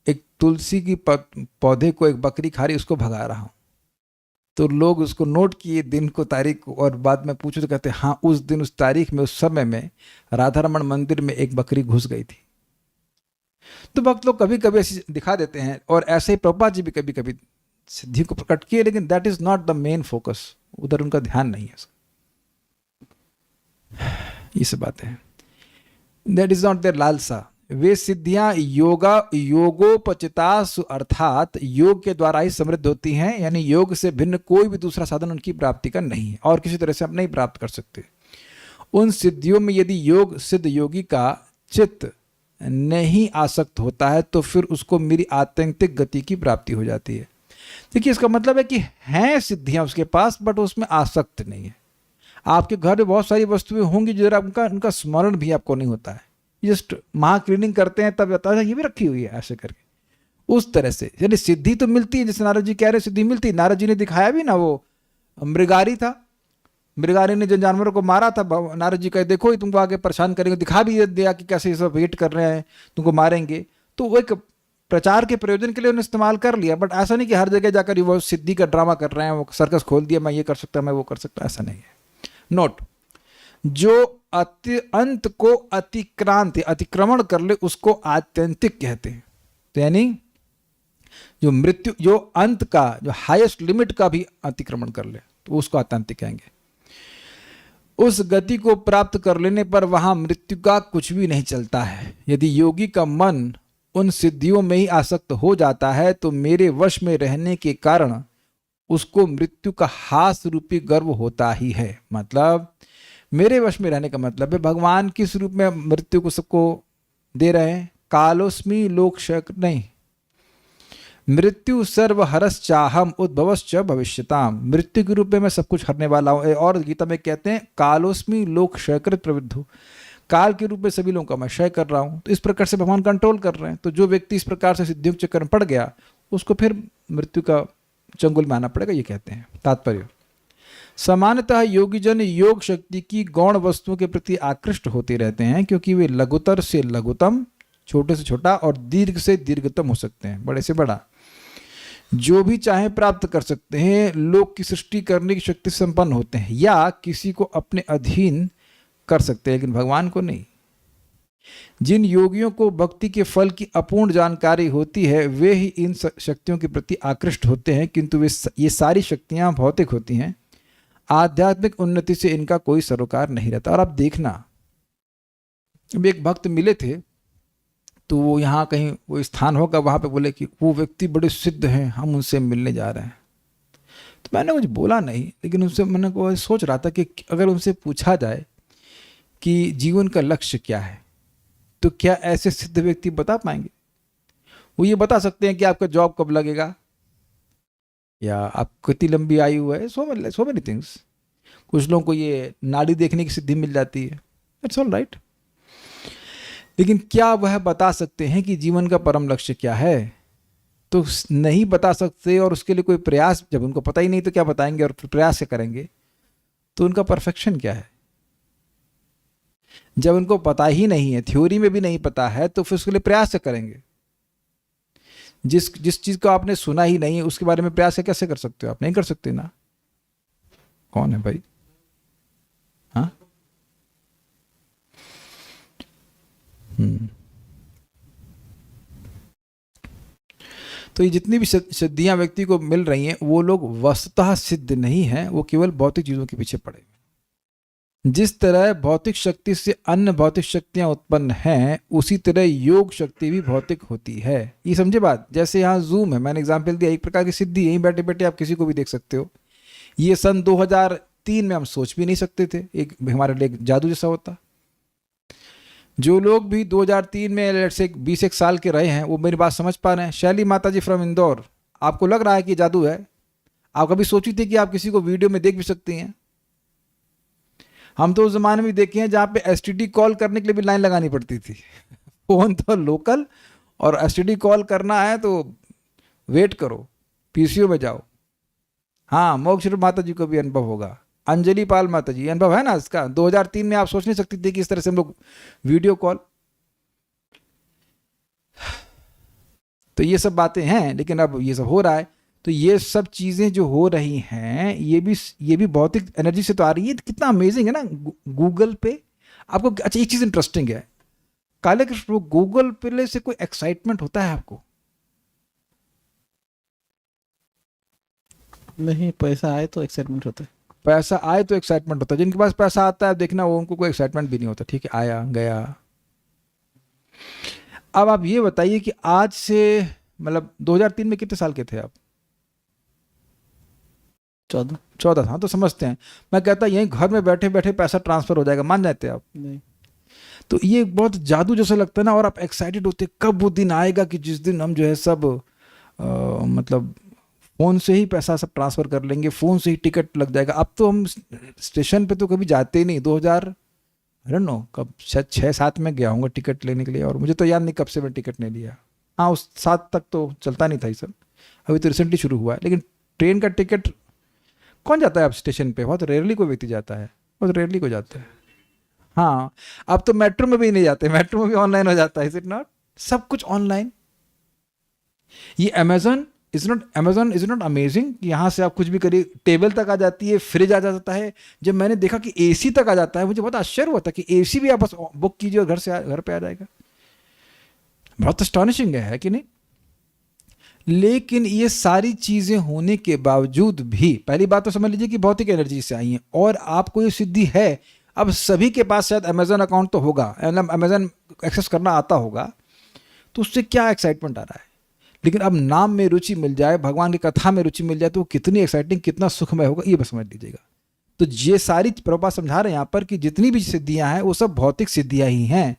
एक तुलसी की पौधे को एक बकरी खा रही, उसको भगा रहा हूं। तो लोग उसको नोट किए, दिन को, तारीख को, और बाद में पूछो तो कहते हैं हाँ उस दिन, उस तारीख में, उस समय में राधा रमन मंदिर में एक बकरी घुस गई थी। तो भक्त लोग कभी कभी ऐसे दिखा देते हैं, और ऐसे ही प्रभुपाद जी भी कभी कभी सिद्धि को प्रकट किए, लेकिन that is not the main focus, उधर उनका ध्यान नहीं है। ये सब बातें हैं, दैट इज नॉट देयर लालसा। वे सिद्धियां योगोपचितासु अर्थात योग के द्वारा ही समृद्ध होती हैं, यानी योग से भिन्न कोई भी दूसरा साधन उनकी प्राप्ति का नहीं है, और किसी तरह से आप नहीं प्राप्त कर सकते। उन सिद्धियों में यदि योग सिद्ध योगी का चित्त नहीं आसक्त होता है तो फिर उसको मेरी आत्यंतिक गति की प्राप्ति हो जाती है। देखिए, इसका मतलब है कि हैं सिद्धियां उसके पास, बट उसमें आसक्त नहीं है। आपके घर में बहुत सारी वस्तुएं होंगी जो उनका स्मरण भी आपको नहीं होता है, जस्ट महा क्लीनिंग करते हैं तब बताया ये भी रखी हुई है ऐसे करके। उस तरह से यानी सिद्धि तो मिलती है, जैसे नारद जी कह रहे सिद्धि मिलती है। नारद जी ने दिखाया भी ना, वो मृगारी था, मृगारी ने जिन जानवरों को मारा था, नारद जी कहे देखो ये तुमको आगे परेशान करेंगे, दिखा भी दिया कि कैसे ये सब वेट कर रहे हैं, तुमको मारेंगे। तो वो एक प्रचार के प्रयोजन के लिए उन्हें इस्तेमाल कर लिया, बट ऐसा नहीं कि हर जगह जाकर वो सिद्धि का ड्रामा कर रहे हैं, वो सर्कस खोल दिया, मैं ये कर सकता, मैं वो कर सकता, ऐसा नहीं है। नोट, जो अंत को अतिक्रमण कर ले उसको आत्यंतिक कहते हैं। तो यानी जो मृत्यु, जो अंत का, जो हाईएस्ट लिमिट का भी अतिक्रमण कर ले तो उसको आत्यंतिक कहेंगे। उस गति को प्राप्त कर लेने पर वहां मृत्यु का कुछ भी नहीं चलता है। यदि योगी का मन उन सिद्धियों में ही आसक्त हो जाता है तो मेरे वश में रहने के कारण उसको मृत्यु का हास रूपी गर्व होता ही है। मतलब मेरे वश में रहने का मतलब है भगवान किस रूप में मृत्यु को सबको दे रहे हैं। कालोस्मी लोक शक नहीं, मृत्यु सर्व हरस चाहम उद्भवश्च भविष्यताम, मृत्यु के रूप में मैं सब कुछ हरने वाला हूं। और गीता में कहते हैं कालोस्मी लोक क्षयकृत प्रविद्धु, काल के रूप में सभी लोगों का मैं क्षय कर रहा हूं। तो इस प्रकार से भगवान कंट्रोल कर रहे हैं। तो जो व्यक्ति इस प्रकार से सिद्धियों के चक्कर में पड़ गया उसको फिर मृत्यु का चंगुल में आना पड़ेगा, ये कहते हैं। तात्पर्य, सामान्यतः योगीजन योग शक्ति की गौण वस्तुओं के प्रति आकृष्ट होते रहते हैं क्योंकि वे लघुतर से लघुतम, छोटे से छोटा और दीर्घ से दीर्घतम हो सकते हैं, बड़े से बड़ा। जो भी चाहे प्राप्त कर सकते हैं, लोक की सृष्टि करने की शक्ति संपन्न होते हैं या किसी को अपने अधीन कर सकते हैं, लेकिन भगवान को नहीं। जिन योगियों को भक्ति के फल की अपूर्ण जानकारी होती है वे ही इन शक्तियों के प्रति आकृष्ट होते हैं, किंतु ये सारी शक्तियां भौतिक होती हैं। आध्यात्मिक उन्नति से इनका कोई सरोकार नहीं रहता। और आप देखना, अभी एक भक्त मिले थे, तो वो यहाँ कहीं वो स्थान होगा, वहाँ पे बोले कि वो व्यक्ति बड़े सिद्ध हैं, हम उनसे मिलने जा रहे हैं। तो मैंने कुछ बोला नहीं, लेकिन उनसे मैंने को सोच रहा था कि अगर उनसे पूछा जाए कि जीवन का लक्ष्य क्या है, तो क्या ऐसे सिद्ध व्यक्ति बता पाएंगे? वो ये बता सकते हैं कि आपका जॉब कब लगेगा, या आप कितनी लंबी आयु है, सो मेनी थिंग्स। कुछ लोगों को ये नाड़ी देखने की सिद्धि मिल जाती है, इट्स ऑल राइट। लेकिन क्या वह बता सकते हैं कि जीवन का परम लक्ष्य क्या है? तो नहीं बता सकते, और उसके लिए कोई प्रयास, जब उनको पता ही नहीं तो क्या बताएंगे, और प्रयास क्या करेंगे? तो उनका परफेक्शन क्या है? जब उनको पता ही नहीं है, थ्योरी में भी नहीं पता है, तो फिर उसके लिए प्रयास क्या करेंगे? जिस चीज को आपने सुना ही नहीं है, उसके बारे में प्रयास कैसे कर सकते हो? आप नहीं कर सकते ना। कौन है भाई? हाँ, तो ये जितनी भी सिद्धियां व्यक्ति को मिल रही हैं, वो लोग वस्तुतः सिद्ध नहीं हैं, वो केवल भौतिक चीजों के पीछे पड़े। जिस तरह भौतिक शक्ति से अन्य भौतिक शक्तियां उत्पन्न हैं, उसी तरह योग शक्ति भी भौतिक होती है। ये समझे बात? जैसे यहाँ जूम है, मैंने एग्जाम्पल दिया, एक प्रकार की सिद्धि, यहीं बैठे बैठे आप किसी को भी देख सकते हो। ये सन 2003 में हम सोच भी नहीं सकते थे, एक हमारे लिए जादू जैसा होता। जो लोग भी 2003 में लेट्स से 20 साल के रहे हैं, वो मेरी बात समझ पा रहे हैं। शैली माता जी फ्रॉम इंदौर, आपको लग रहा है कि जादू है? आप कभी सोची थी कि आप किसी को वीडियो में देख भी सकती हैं? हम तो उस जमाने में देखे हैं जहाँ पे एसटीडी कॉल करने के लिए भी लाइन लगानी पड़ती थी। फोन तो लोकल, और एसटीडी कॉल करना है तो वेट करो, पीसीओ में जाओ। हाँ, मोक्ष माता जी को भी अनुभव होगा, अंजलि पाल माता जी, अनुभव है ना इसका। 2003 में आप सोच नहीं सकती थी कि इस तरह से हम लोग वीडियो कॉल। तो ये सब बातें हैं, लेकिन अब ये सब हो रहा है। तो ये सब चीजें जो हो रही हैं, ये भी भौतिक एनर्जी से तो आ रही है। कितना अमेजिंग है ना। गूगल पे आपको, अच्छा एक चीज इंटरेस्टिंग है, काले कृष्ण, गूगल पे से कोई एक्साइटमेंट होता है आपको? नहीं, पैसा आए तो एक्साइटमेंट होता है। पैसा आए तो एक्साइटमेंट होता है। जिनके पास पैसा आता है, देखना, वो उनको कोई एक्साइटमेंट भी नहीं होता। ठीक है, आया गया। अब आप ये बताइए कि आज से, मतलब 2003 में कितने साल के थे आप? 14 था। तो समझते हैं, मैं कहता यहीं घर में बैठे बैठे पैसा ट्रांसफर हो जाएगा, मान जाते आप? नहीं। तो ये बहुत जादू जैसा लगता है ना। और आप एक्साइटेड होते, कब वो दिन आएगा कि जिस दिन हम जो है सब मतलब फ़ोन से ही पैसा सब ट्रांसफ़र कर लेंगे, फ़ोन से ही टिकट लग जाएगा। अब तो हम स्टेशन पे तो कभी जाते ही नहीं। 2000 आई डोंट नो कब, शायद 6-7 में गया हूँगा टिकट लेने के लिए, और मुझे तो याद नहीं कब से मैं टिकट नहीं लिया। हाँ, उस 7 तक तो चलता नहीं था ये सब, अभी तो रिसेंटली शुरू हुआ है। लेकिन ट्रेन का टिकट कौन जाता है अब स्टेशन पे? बहुत रेयरली कोई व्यक्ति जाता है, बहुत रेयरली कोई जाता है। हाँ, अब तो मेट्रो में भी नहीं जाते, मेट्रो में भी ऑनलाइन हो जाता है, इज इट नॉट? सब कुछ ऑनलाइन। ये अमेजन इज नॉट अमेजिंग? यहाँ से आप कुछ भी करिए, टेबल तक आ जाती है, फ्रिज आ जाता है। जब मैंने देखा कि एसी तक आ जाता है, मुझे बहुत आश्चर्य हुआ था कि एसी भी आप बस बुक कीजिए और घर पे आ जाएगा। बहुत अस्टॉनिशिंग है कि नहीं? लेकिन ये सारी चीजें होने के बावजूद भी, पहली बात तो समझ लीजिए कि भौतिक एनर्जी से आई है, और आपको ये सिद्धि है। अब सभी के पास शायद अमेजन अकाउंट तो होगा, अमेजन एक्सेस करना आता होगा, तो उससे क्या एक्साइटमेंट आ रहा है? लेकिन अब नाम में रुचि मिल जाए, भगवान की कथा में रुचि मिल जाए, तो वो कितनी एक्साइटिंग, कितना सुखमय होगा, ये बस समझ लीजिएगा। तो ये सारी प्रभुपाद समझा रहे हैं यहाँ पर कि जितनी भी सिद्धियां हैं वो सब भौतिक सिद्धियां ही हैं।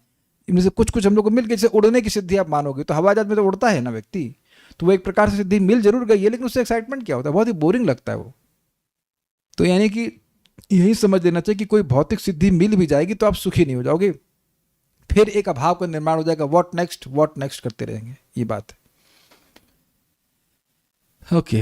इनमें से कुछ हम लोग को मिल गए। जैसे उड़ने की सिद्धि आप मानोगे तो हवाई जहाज में तो उड़ता है ना व्यक्ति, तो वो एक प्रकार से सिद्धि मिल जरूर गई है, लेकिन उससे एक्साइटमेंट क्या होता है? बहुत ही बोरिंग लगता है वो। तो यानी कि यही समझ लेना चाहिए कि कोई भौतिक सिद्धि मिल भी जाएगी तो आप सुखी नहीं हो जाओगे, फिर एक अभाव का निर्माण हो जाएगा। व्हाट नेक्स्ट करते रहेंगे, ये बात है। ओके,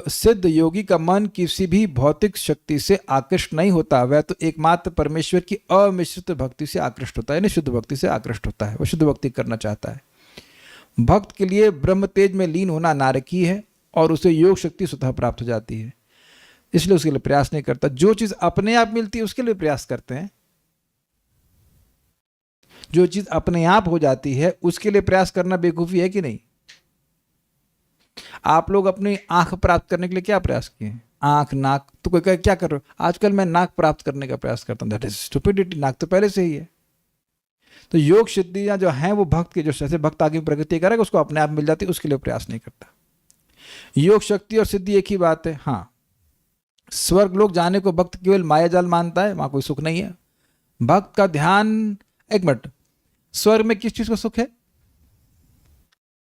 सिद्ध योगी का मन किसी भी भौतिक शक्ति से आकृष्ट नहीं होता, वह तो एकमात्र परमेश्वर की अमिश्रित भक्ति से आकृष्ट होता है, यानी शुद्ध भक्ति से आकृष्ट होता है। वह शुद्ध भक्ति करना चाहता है। भक्त के लिए ब्रह्म तेज में लीन होना नारकीय है, और उसे योग शक्ति स्वतः प्राप्त हो जाती है, इसलिए उसके लिए प्रयास नहीं करता। जो चीज अपने आप मिलती है उसके लिए प्रयास करते हैं। जो चीज अपने आप हो जाती है उसके लिए प्रयास करना बेवकूफी है कि नहीं? आप लोग अपनी आंख प्राप्त करने के लिए क्या प्रयास किए? आंख, नाक। तो कोई कहे क्या कर रहे हो? आजकल मैं नाक प्राप्त करने का प्रयास करता हूँ। That is stupidity. नाक तो पहले से ही है। तो योग सिद्धियां जो हैं वो भक्त के, जो जैसे भक्त आगे प्रगति करेगा उसको अपने आप मिल जाती है, उसके लिए प्रयास नहीं करता। योग शक्ति और सिद्धि एक ही बात है। हाँ, स्वर्ग लोग जाने को भक्त केवल मायाजाल मानता है, वहां कोई सुख नहीं है। भक्त का ध्यान, एक मिनट, स्वर्ग में किस चीज का सुख है?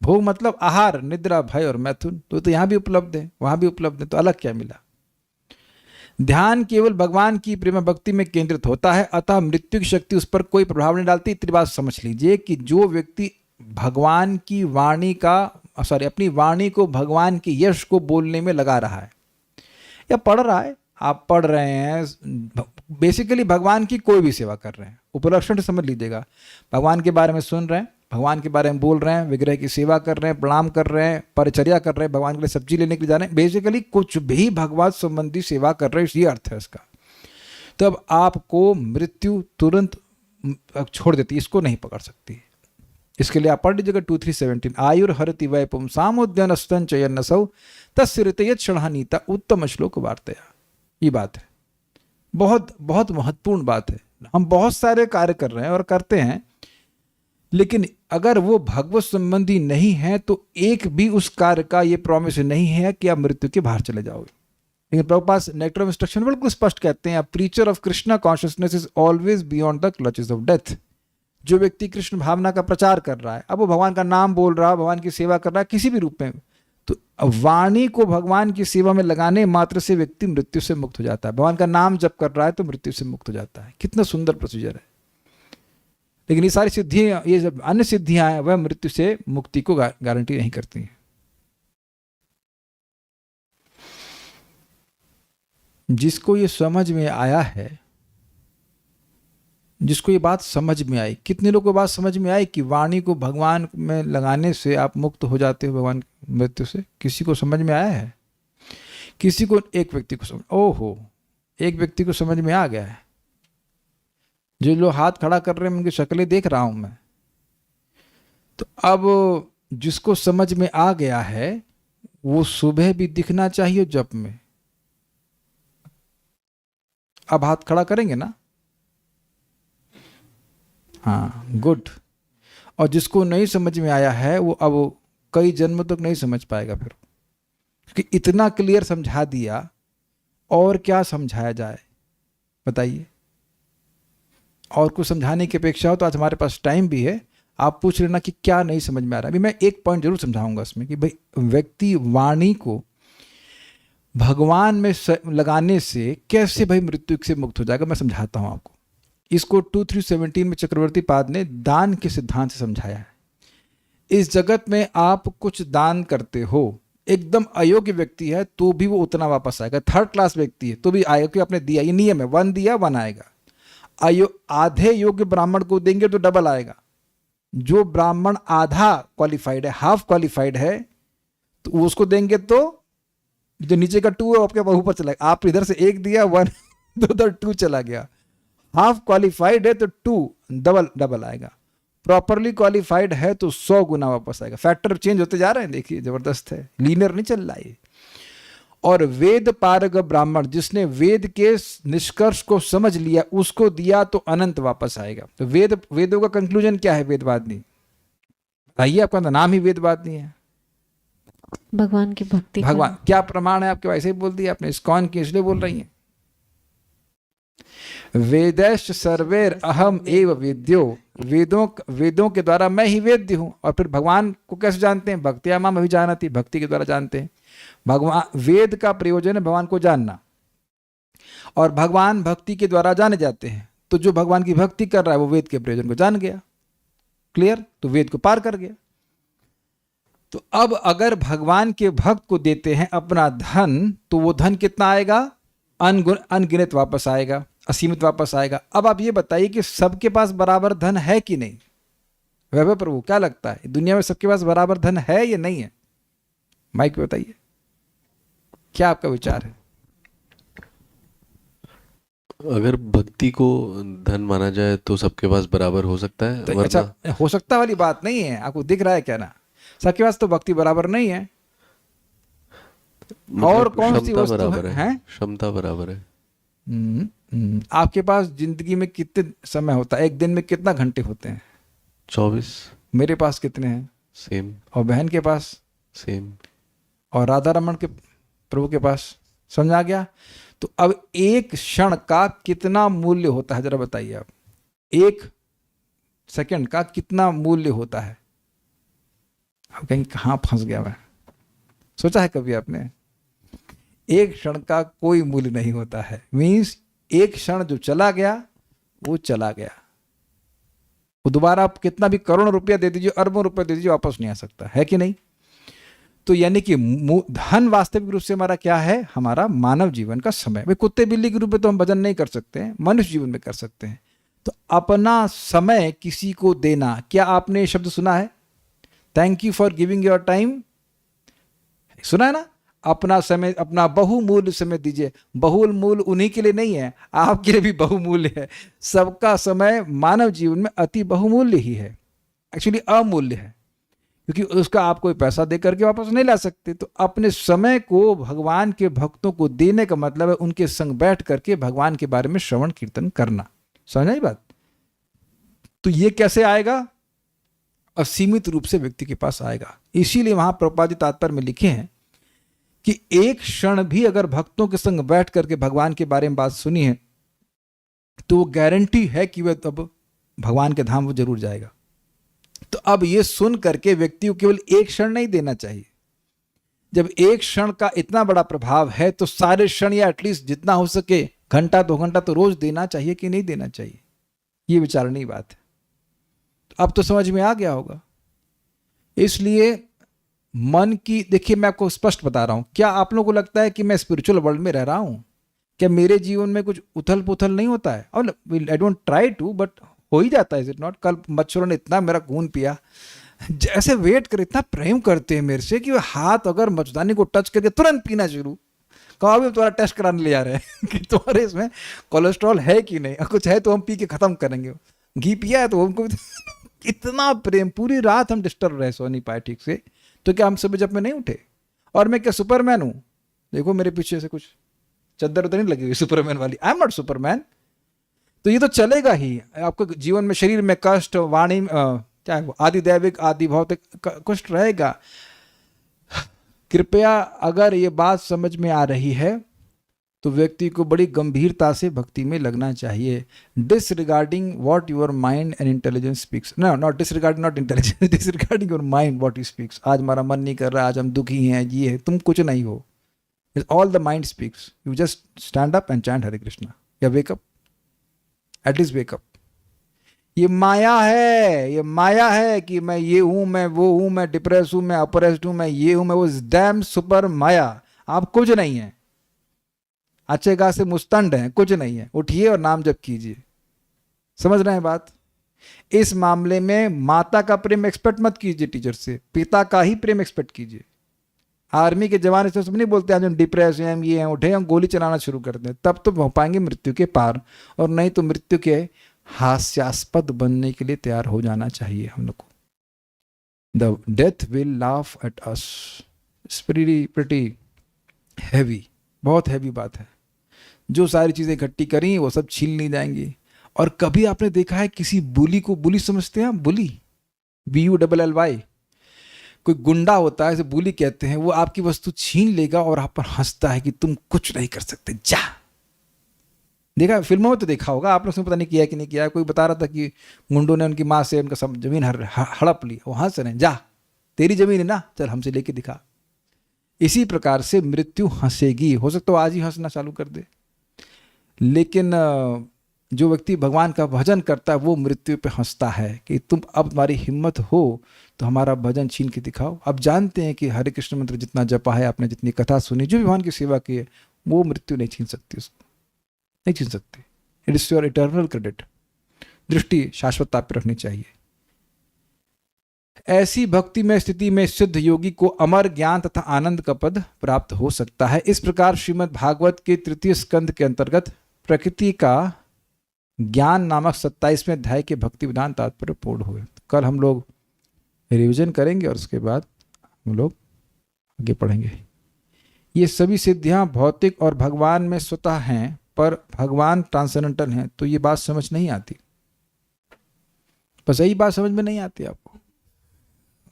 भोग मतलब आहार, निद्रा, भय और मैथुन। तो यहां भी उपलब्ध है, वहां भी उपलब्ध है, तो अलग क्या मिला? ध्यान केवल भगवान की प्रेम भक्ति में केंद्रित होता है, अतः मृत्यु की शक्ति उस पर कोई प्रभाव नहीं डालती। इतनी बात समझ लीजिए कि जो व्यक्ति भगवान की वाणी का, अपनी वाणी को भगवान के यश को बोलने में लगा रहा है या पढ़ रहा है, आप पढ़ रहे हैं, बेसिकली भगवान की कोई भी सेवा कर रहे हैं, उपलक्षण समझ लीजिएगा। भगवान के बारे में सुन रहे हैं, भगवान के बारे में बोल रहे हैं, विग्रह की सेवा कर रहे हैं, प्रणाम कर रहे हैं, परिचर्या कर रहे हैं, भगवान के लिए सब्जी लेने के लिए जा रहे हैं, बेसिकली कुछ भी भगवान संबंधी सेवा कर रहे हैं, ये अर्थ है इसका। तब आपको मृत्यु तुरंत छोड़ देती है, इसको नहीं पकड़ सकती। इसके लिए आप पढ़ लीजिएगा 2317, आयुर्हरति वै पुंसामुद्यन स्तन चयन्नसौ तस्य ऋतयत् क्षणहानीता उत्तम श्लोक वार्तया। ये बात है, बहुत बहुत महत्वपूर्ण बात है। हम बहुत सारे कार्य कर रहे हैं और करते हैं, लेकिन अगर वो भगवत संबंधी नहीं है तो एक भी उस कार्य का ये प्रॉमिस नहीं है कि आप मृत्यु के बाहर चले जाओगे। लेकिन प्रभुपाद नेक्टर ऑफ इंस्ट्रक्शन बिल्कुल स्पष्ट कहते हैं, preacher of Krishna consciousness is always beyond the clutches of death. जो व्यक्ति कृष्ण भावना का प्रचार कर रहा है, अब वो भगवान का नाम बोल रहा है, भगवान की सेवा कर रहा है किसी भी रूप में, तो वाणी को भगवान की सेवा में लगाने मात्र से व्यक्ति मृत्यु से मुक्त हो जाता है। भगवान का नाम जप कर रहा है तो मृत्यु से मुक्त हो जाता है। कितना सुंदर प्रोसीजर है। लेकिन ये सारी सिद्धियां, ये जब अन्य सिद्धियां हैं, वह मृत्यु से मुक्ति को गारंटी नहीं करती हैं। जिसको ये समझ में आया है, जिसको ये बात समझ में आई, कितने लोगों को बात समझ में आई कि वाणी को भगवान में लगाने से आप मुक्त हो जाते हो भगवान मृत्यु से? किसी को समझ में आया है? किसी को, एक व्यक्ति को समझ, ओहो, एक व्यक्ति को समझ में आ गया है। जो लोग हाथ खड़ा कर रहे हैं उनकी शक्लें देख रहा हूं मैं। तो अब जिसको समझ में आ गया है वो सुबह भी दिखना चाहिए जप में। अब हाथ खड़ा करेंगे ना? हाँ, गुड। और जिसको नहीं समझ में आया है वो अब कई जन्म तक नहीं समझ पाएगा फिर, क्योंकि इतना क्लियर समझा दिया, और क्या समझाया जाए बताइए? और कुछ समझाने की अपेक्षा हो तो आज हमारे पास टाइम भी है, आप पूछ लेना कि क्या नहीं समझ में आ रहा है। अभी मैं एक पॉइंट जरूर समझाऊंगा इसमें कि भाई व्यक्ति वाणी को भगवान में लगाने से कैसे भाई मृत्यु से मुक्त हो जाएगा, मैं समझाता हूं आपको। इसको 2317 में चक्रवर्ती पाद ने दान के सिद्धांत से समझाया है। इस जगत में आप कुछ दान करते हो, एकदम अयोग्य व्यक्ति है तो भी वो उतना वापस आएगा, थर्ड क्लास व्यक्ति है तो भी आएगा कि आपने दिया, ये नियम है, 1 दिया 1 आएगा। आधे योग्य ब्राह्मण को देंगे तो डबल आएगा। जो ब्राह्मण आधा क्वालिफाइड है, हाफ क्वालिफाइड है, तो उसको देंगे तो जो नीचे का 2 है आपके ऊपर चला गया। आप इधर से 1 दिया 1 तो उधर 2 चला गया। हाफ क्वालिफाइड है तो 2 डबल आएगा। प्रॉपरली क्वालिफाइड है तो 100 गुना वापस आएगा। फैक्टर चेंज होते जा रहे हैं, देखिए जबरदस्त है, लीनियर नहीं चल रहा है। और वेद पारग ब्राह्मण, जिसने वेद के निष्कर्ष को समझ लिया, उसको दिया तो अनंत वापस आएगा। तो वेदों का कंक्लूजन क्या है? वेदवादिनी। आइए, आपका नाम ही वेदवादिनी है। भगवान की भक्ति। भगवान क्या प्रमाण है आपके? वैसे ही बोल दिया आपने, इस्कॉन की इसलिए बोल रही हैं। वेदैश्च सर्वैर अहम एव वेद्यो, वेदों के द्वारा मैं ही वेद्य हूं। और फिर भगवान को कैसे जानते हैं? भक्त्या माम अभिजानति, भक्ति के द्वारा जानते हैं। भगवान, वेद का प्रयोजन है भगवान को जानना, और भगवान भक्ति के द्वारा जाने जाते हैं। तो जो भगवान की भक्ति कर रहा है वो वेद के प्रयोजन को जान गया, क्लियर, तो वेद को पार कर गया। तो अब अगर भगवान के भक्त को देते हैं अपना धन, तो वो धन कितना आएगा? अनगिनत वापस आएगा, असीमित वापस आएगा। अब आप ये बताइए कि सबके पास बराबर धन है कि नहीं? वैभव प्रभु, क्या लगता है दुनिया में सबके पास बराबर धन है या नहीं है? माइक बताइए, क्या आपका विचार है? अगर भक्ति को धन माना जाए तो सबके पास बराबर हो सकता है। तो अच्छा, हो सकता वाली बात नहीं है, आपको दिख रहा है क्या ना? सबके पास तो भक्ति बराबर नहीं है। और मतलब कौन सी क्षमता वस्तु बराबर है, है, हैं? क्षमता बराबर है। आपके पास जिंदगी में कितने समय होता है, एक दिन में कितना घंटे होते हैं? 24। मेरे पास कितने हैं? सेम। और बहन के पास, सेम। और राधा रमन के प्रभु के पास। समझ आ गया? तो अब एक क्षण का कितना मूल्य होता है, जरा बताइए आप। एक सेकंड का कितना मूल्य होता है? आप कहेंगे कहाँ फंस गया मैं। सोचा है कभी आपने? एक क्षण का कोई मूल्य नहीं होता है। मीन्स एक क्षण जो चला गया वो चला गया, वो दोबारा आप कितना भी करोड़ों रुपया दे दीजिए, अरबों रुपया दे दीजिए, वापस नहीं आ सकता है, कि नहीं? तो यानी कि धन वास्तविक रूप से हमारा क्या है? हमारा मानव जीवन का समय। भाई कुत्ते बिल्ली के रूप में तो हम भजन नहीं कर सकते हैं, मनुष्य जीवन में कर सकते हैं। तो अपना समय किसी को देना, क्या आपने ये शब्द सुना है? Thank you for giving your time, सुना है ना? अपना समय, अपना बहुमूल्य समय दीजिए। बहुमूल्य उन्हीं के लिए नहीं है, आपके लिए भी बहुमूल्य है। सबका समय मानव जीवन में अति बहुमूल्य ही है, एक्चुअली अमूल्य है, क्योंकि उसका आप कोई पैसा दे करके वापस नहीं ला सकते। तो अपने समय को भगवान के भक्तों को देने का मतलब है उनके संग बैठ करके भगवान के बारे में श्रवण कीर्तन करना। समझ आई बात? तो ये कैसे आएगा? असीमित रूप से व्यक्ति के पास आएगा। इसीलिए वहां प्रभुपाद जी तात्पर्य में लिखे हैं कि एक क्षण भी अगर भक्तों के संग बैठ करके भगवान के बारे में बात सुनी है तो वो गारंटी है कि वह तब भगवान के धाम वो जरूर जाएगा। तो अब ये सुन करके व्यक्ति को केवल एक क्षण नहीं देना चाहिए। जब एक क्षण का इतना बड़ा प्रभाव है तो सारे क्षण या एटलीस्ट जितना हो सके घंटा 2 घंटा तो रोज देना चाहिए कि नहीं देना चाहिए? ये विचारणीय बात है। अब तो समझ में आ गया होगा। इसलिए मन की, देखिए मैं आपको स्पष्ट बता रहा हूं, क्या आप लोगों को लगता है कि मैं स्पिरिचुअल वर्ल्ड में रह रहा हूं? क्या मेरे जीवन में कुछ उथल पुथल नहीं होता है? और I don't try to, but हो ही जाता है, इज इट नॉट? कल मच्छरों ने इतना मेरा खून पिया, जैसे वेट कर, इतना प्रेम करते हैं मेरे से कि वो हाथ अगर मच्छरदानी को टच करके तुरंत पीना शुरू। कहा भी तुम्हारा टेस्ट कराने ले जा रहे हैं कि तुम्हारे इसमें कोलेस्ट्रॉल है कि नहीं, और कुछ है तो हम पी के खत्म करेंगे। घी पिया है तो हमको इतना प्रेम, पूरी रात हम डिस्टर्ब रहे, सो नहीं पाए ठीक से। तो क्या हम सुबह जब में नहीं उठे? और मैं क्या सुपरमैन हूं? देखो मेरे पीछे से कुछ चद्दर उधर नहीं लगी हुई सुपरमैन वाली। आई एम नॉट सुपरमैन। तो ये तो चलेगा ही। आपको जीवन में शरीर में कष्ट, वाणी क्या है, आदि दैविक आदि भौतिक कष्ट रहेगा। कृपया अगर ये बात समझ में आ रही है तो व्यक्ति को बड़ी गंभीरता से भक्ति में लगना चाहिए। Disregarding what your mind and intelligence speaks, no not disregarding, not intelligence, disregarding your mind what you speaks. आज हमारा मन नहीं कर रहा, आज हम दुखी हैं, ये है, तुम कुछ नहीं हो। All the mind speaks. You just stand up and chant Hare Krishna, या wake up, at least wake up. ये माया है, ये माया है कि मैं ये हूं, मैं वो हूं, मैं डिप्रेस हूं, मैं अप्रेस्ड हूं, मैं ये हूं, मैं वो। डैम सुपर माया। आप कुछ नहीं है, अच्छे गा से मुस्तंड हैं, कुछ नहीं है। उठिए और नाम जप कीजिए। समझ रहे हैं बात? इस मामले में माता का प्रेम एक्सपेक्ट मत कीजिए टीचर से, पिता का ही प्रेम एक्सपेक्ट कीजिए। आर्मी के जवान से सब नहीं बोलते आज हम डिप्रेस हैं, हम ये हैं, उठे, हम गोली चलाना शुरू कर दें, तब तो हो पाएंगे मृत्यु के पार। और नहीं तो मृत्यु के हास्यास्पद बनने के लिए तैयार हो जाना चाहिए हम लोग को। The death will laugh at us. Pretty heavy, बहुत हैवी बात है। जो सारी चीजें इकट्ठी करी वो सब छीन ली जाएंगी। और कभी आपने देखा है किसी बुली को, बुली समझते हैं आप? बुली, BULLY। कोई गुंडा होता है, इसे बुली कहते हैं। वो आपकी वस्तु छीन लेगा और आप पर हंसता है कि तुम कुछ नहीं कर सकते, जा। देखा, फिल्मों में तो देखा होगा आप लोग ने, पता नहीं किया कि नहीं किया। कोई बता रहा था कि गुंडों ने उनकी माँ से उनका सब जमीन हड़प ली, वो हंस रहे हैं, जा तेरी जमीन है ना, चल हमसे लेके दिखा। इसी प्रकार से मृत्यु हंसेगी। हो सकता है आज ही हंसना चालू कर दे, लेकिन जो व्यक्ति भगवान का भजन करता है वो मृत्यु पे हंसता है कि तुम, अब तुम्हारी हिम्मत हो तो हमारा भजन छीन के दिखाओ। अब जानते हैं कि हरे कृष्ण मंत्र जितना जपा है आपने, जितनी कथा सुनी, जो भगवान की सेवा की है, वो मृत्यु नहीं छीन सकती, उसको नहीं छीन सकती। It is your eternal credit. दृष्टि शाश्वतता पर रखनी चाहिए। ऐसी भक्ति में स्थिति में सिद्ध योगी को अमर ज्ञान तथा आनंद का पद प्राप्त हो सकता है। इस प्रकार श्रीमद् भागवत के 3 स्कंद के अंतर्गत प्रकृति का ज्ञान नामक 27वें अध्याय के भक्ति विधान तात्पर्य पूर्ण हुए। कल हम लोग रिवीजन करेंगे और उसके बाद हम लोग आगे पढ़ेंगे। ये सभी सिद्धियां भौतिक और भगवान में स्वतः हैं, पर भगवान ट्रांसेंडेंटल हैं, तो ये बात समझ नहीं आती। बस यही बात समझ में नहीं आती आपको,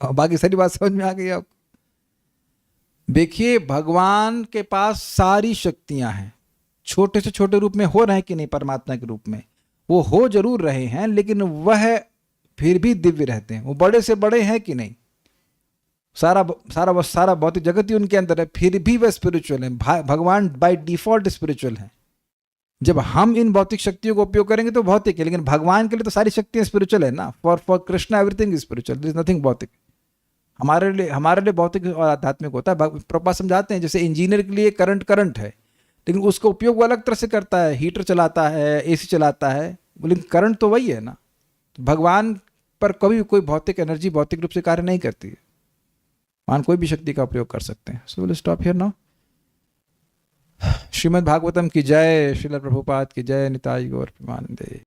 और बाकी सारी बात समझ में आ गई आपको। देखिए, भगवान के पास सारी शक्तियां हैं, छोटे से छोटे रूप में हो रहे हैं कि नहीं, परमात्मा के रूप में वो हो जरूर रहे हैं, लेकिन वह फिर भी दिव्य रहते हैं। वो बड़े से बड़े हैं कि नहीं, सारा भौतिक जगत ही उनके अंदर है, फिर भी वह स्पिरिचुअल है। भगवान बाय डिफॉल्ट स्पिरिचुअल है। जब हम इन भौतिक शक्तियों को उपयोग करेंगे तो भौतिक है, लेकिन भगवान के लिए तो सारी शक्तियां स्पिरिचुअल है ना। For Krishna everything is spiritual, there is nothing भौतिक। हमारे लिए भौतिक और आध्यात्मिक होता है। प्रभुपाद समझाते हैं, जैसे इंजीनियर के लिए करंट है, लेकिन उसका उपयोग वो अलग तरह से करता है, हीटर चलाता है, एसी चलाता है, लेकिन करंट तो वही है ना। तो भगवान पर कभी कोई भौतिक एनर्जी भौतिक रूप से कार्य नहीं करती है। भगवान कोई भी शक्ति का प्रयोग कर सकते हैं। So will stop here now. Shrimad Bhagavatam की जय, श्रील प्रभुपाद की जय, निताई गौर प्रेमानंदे।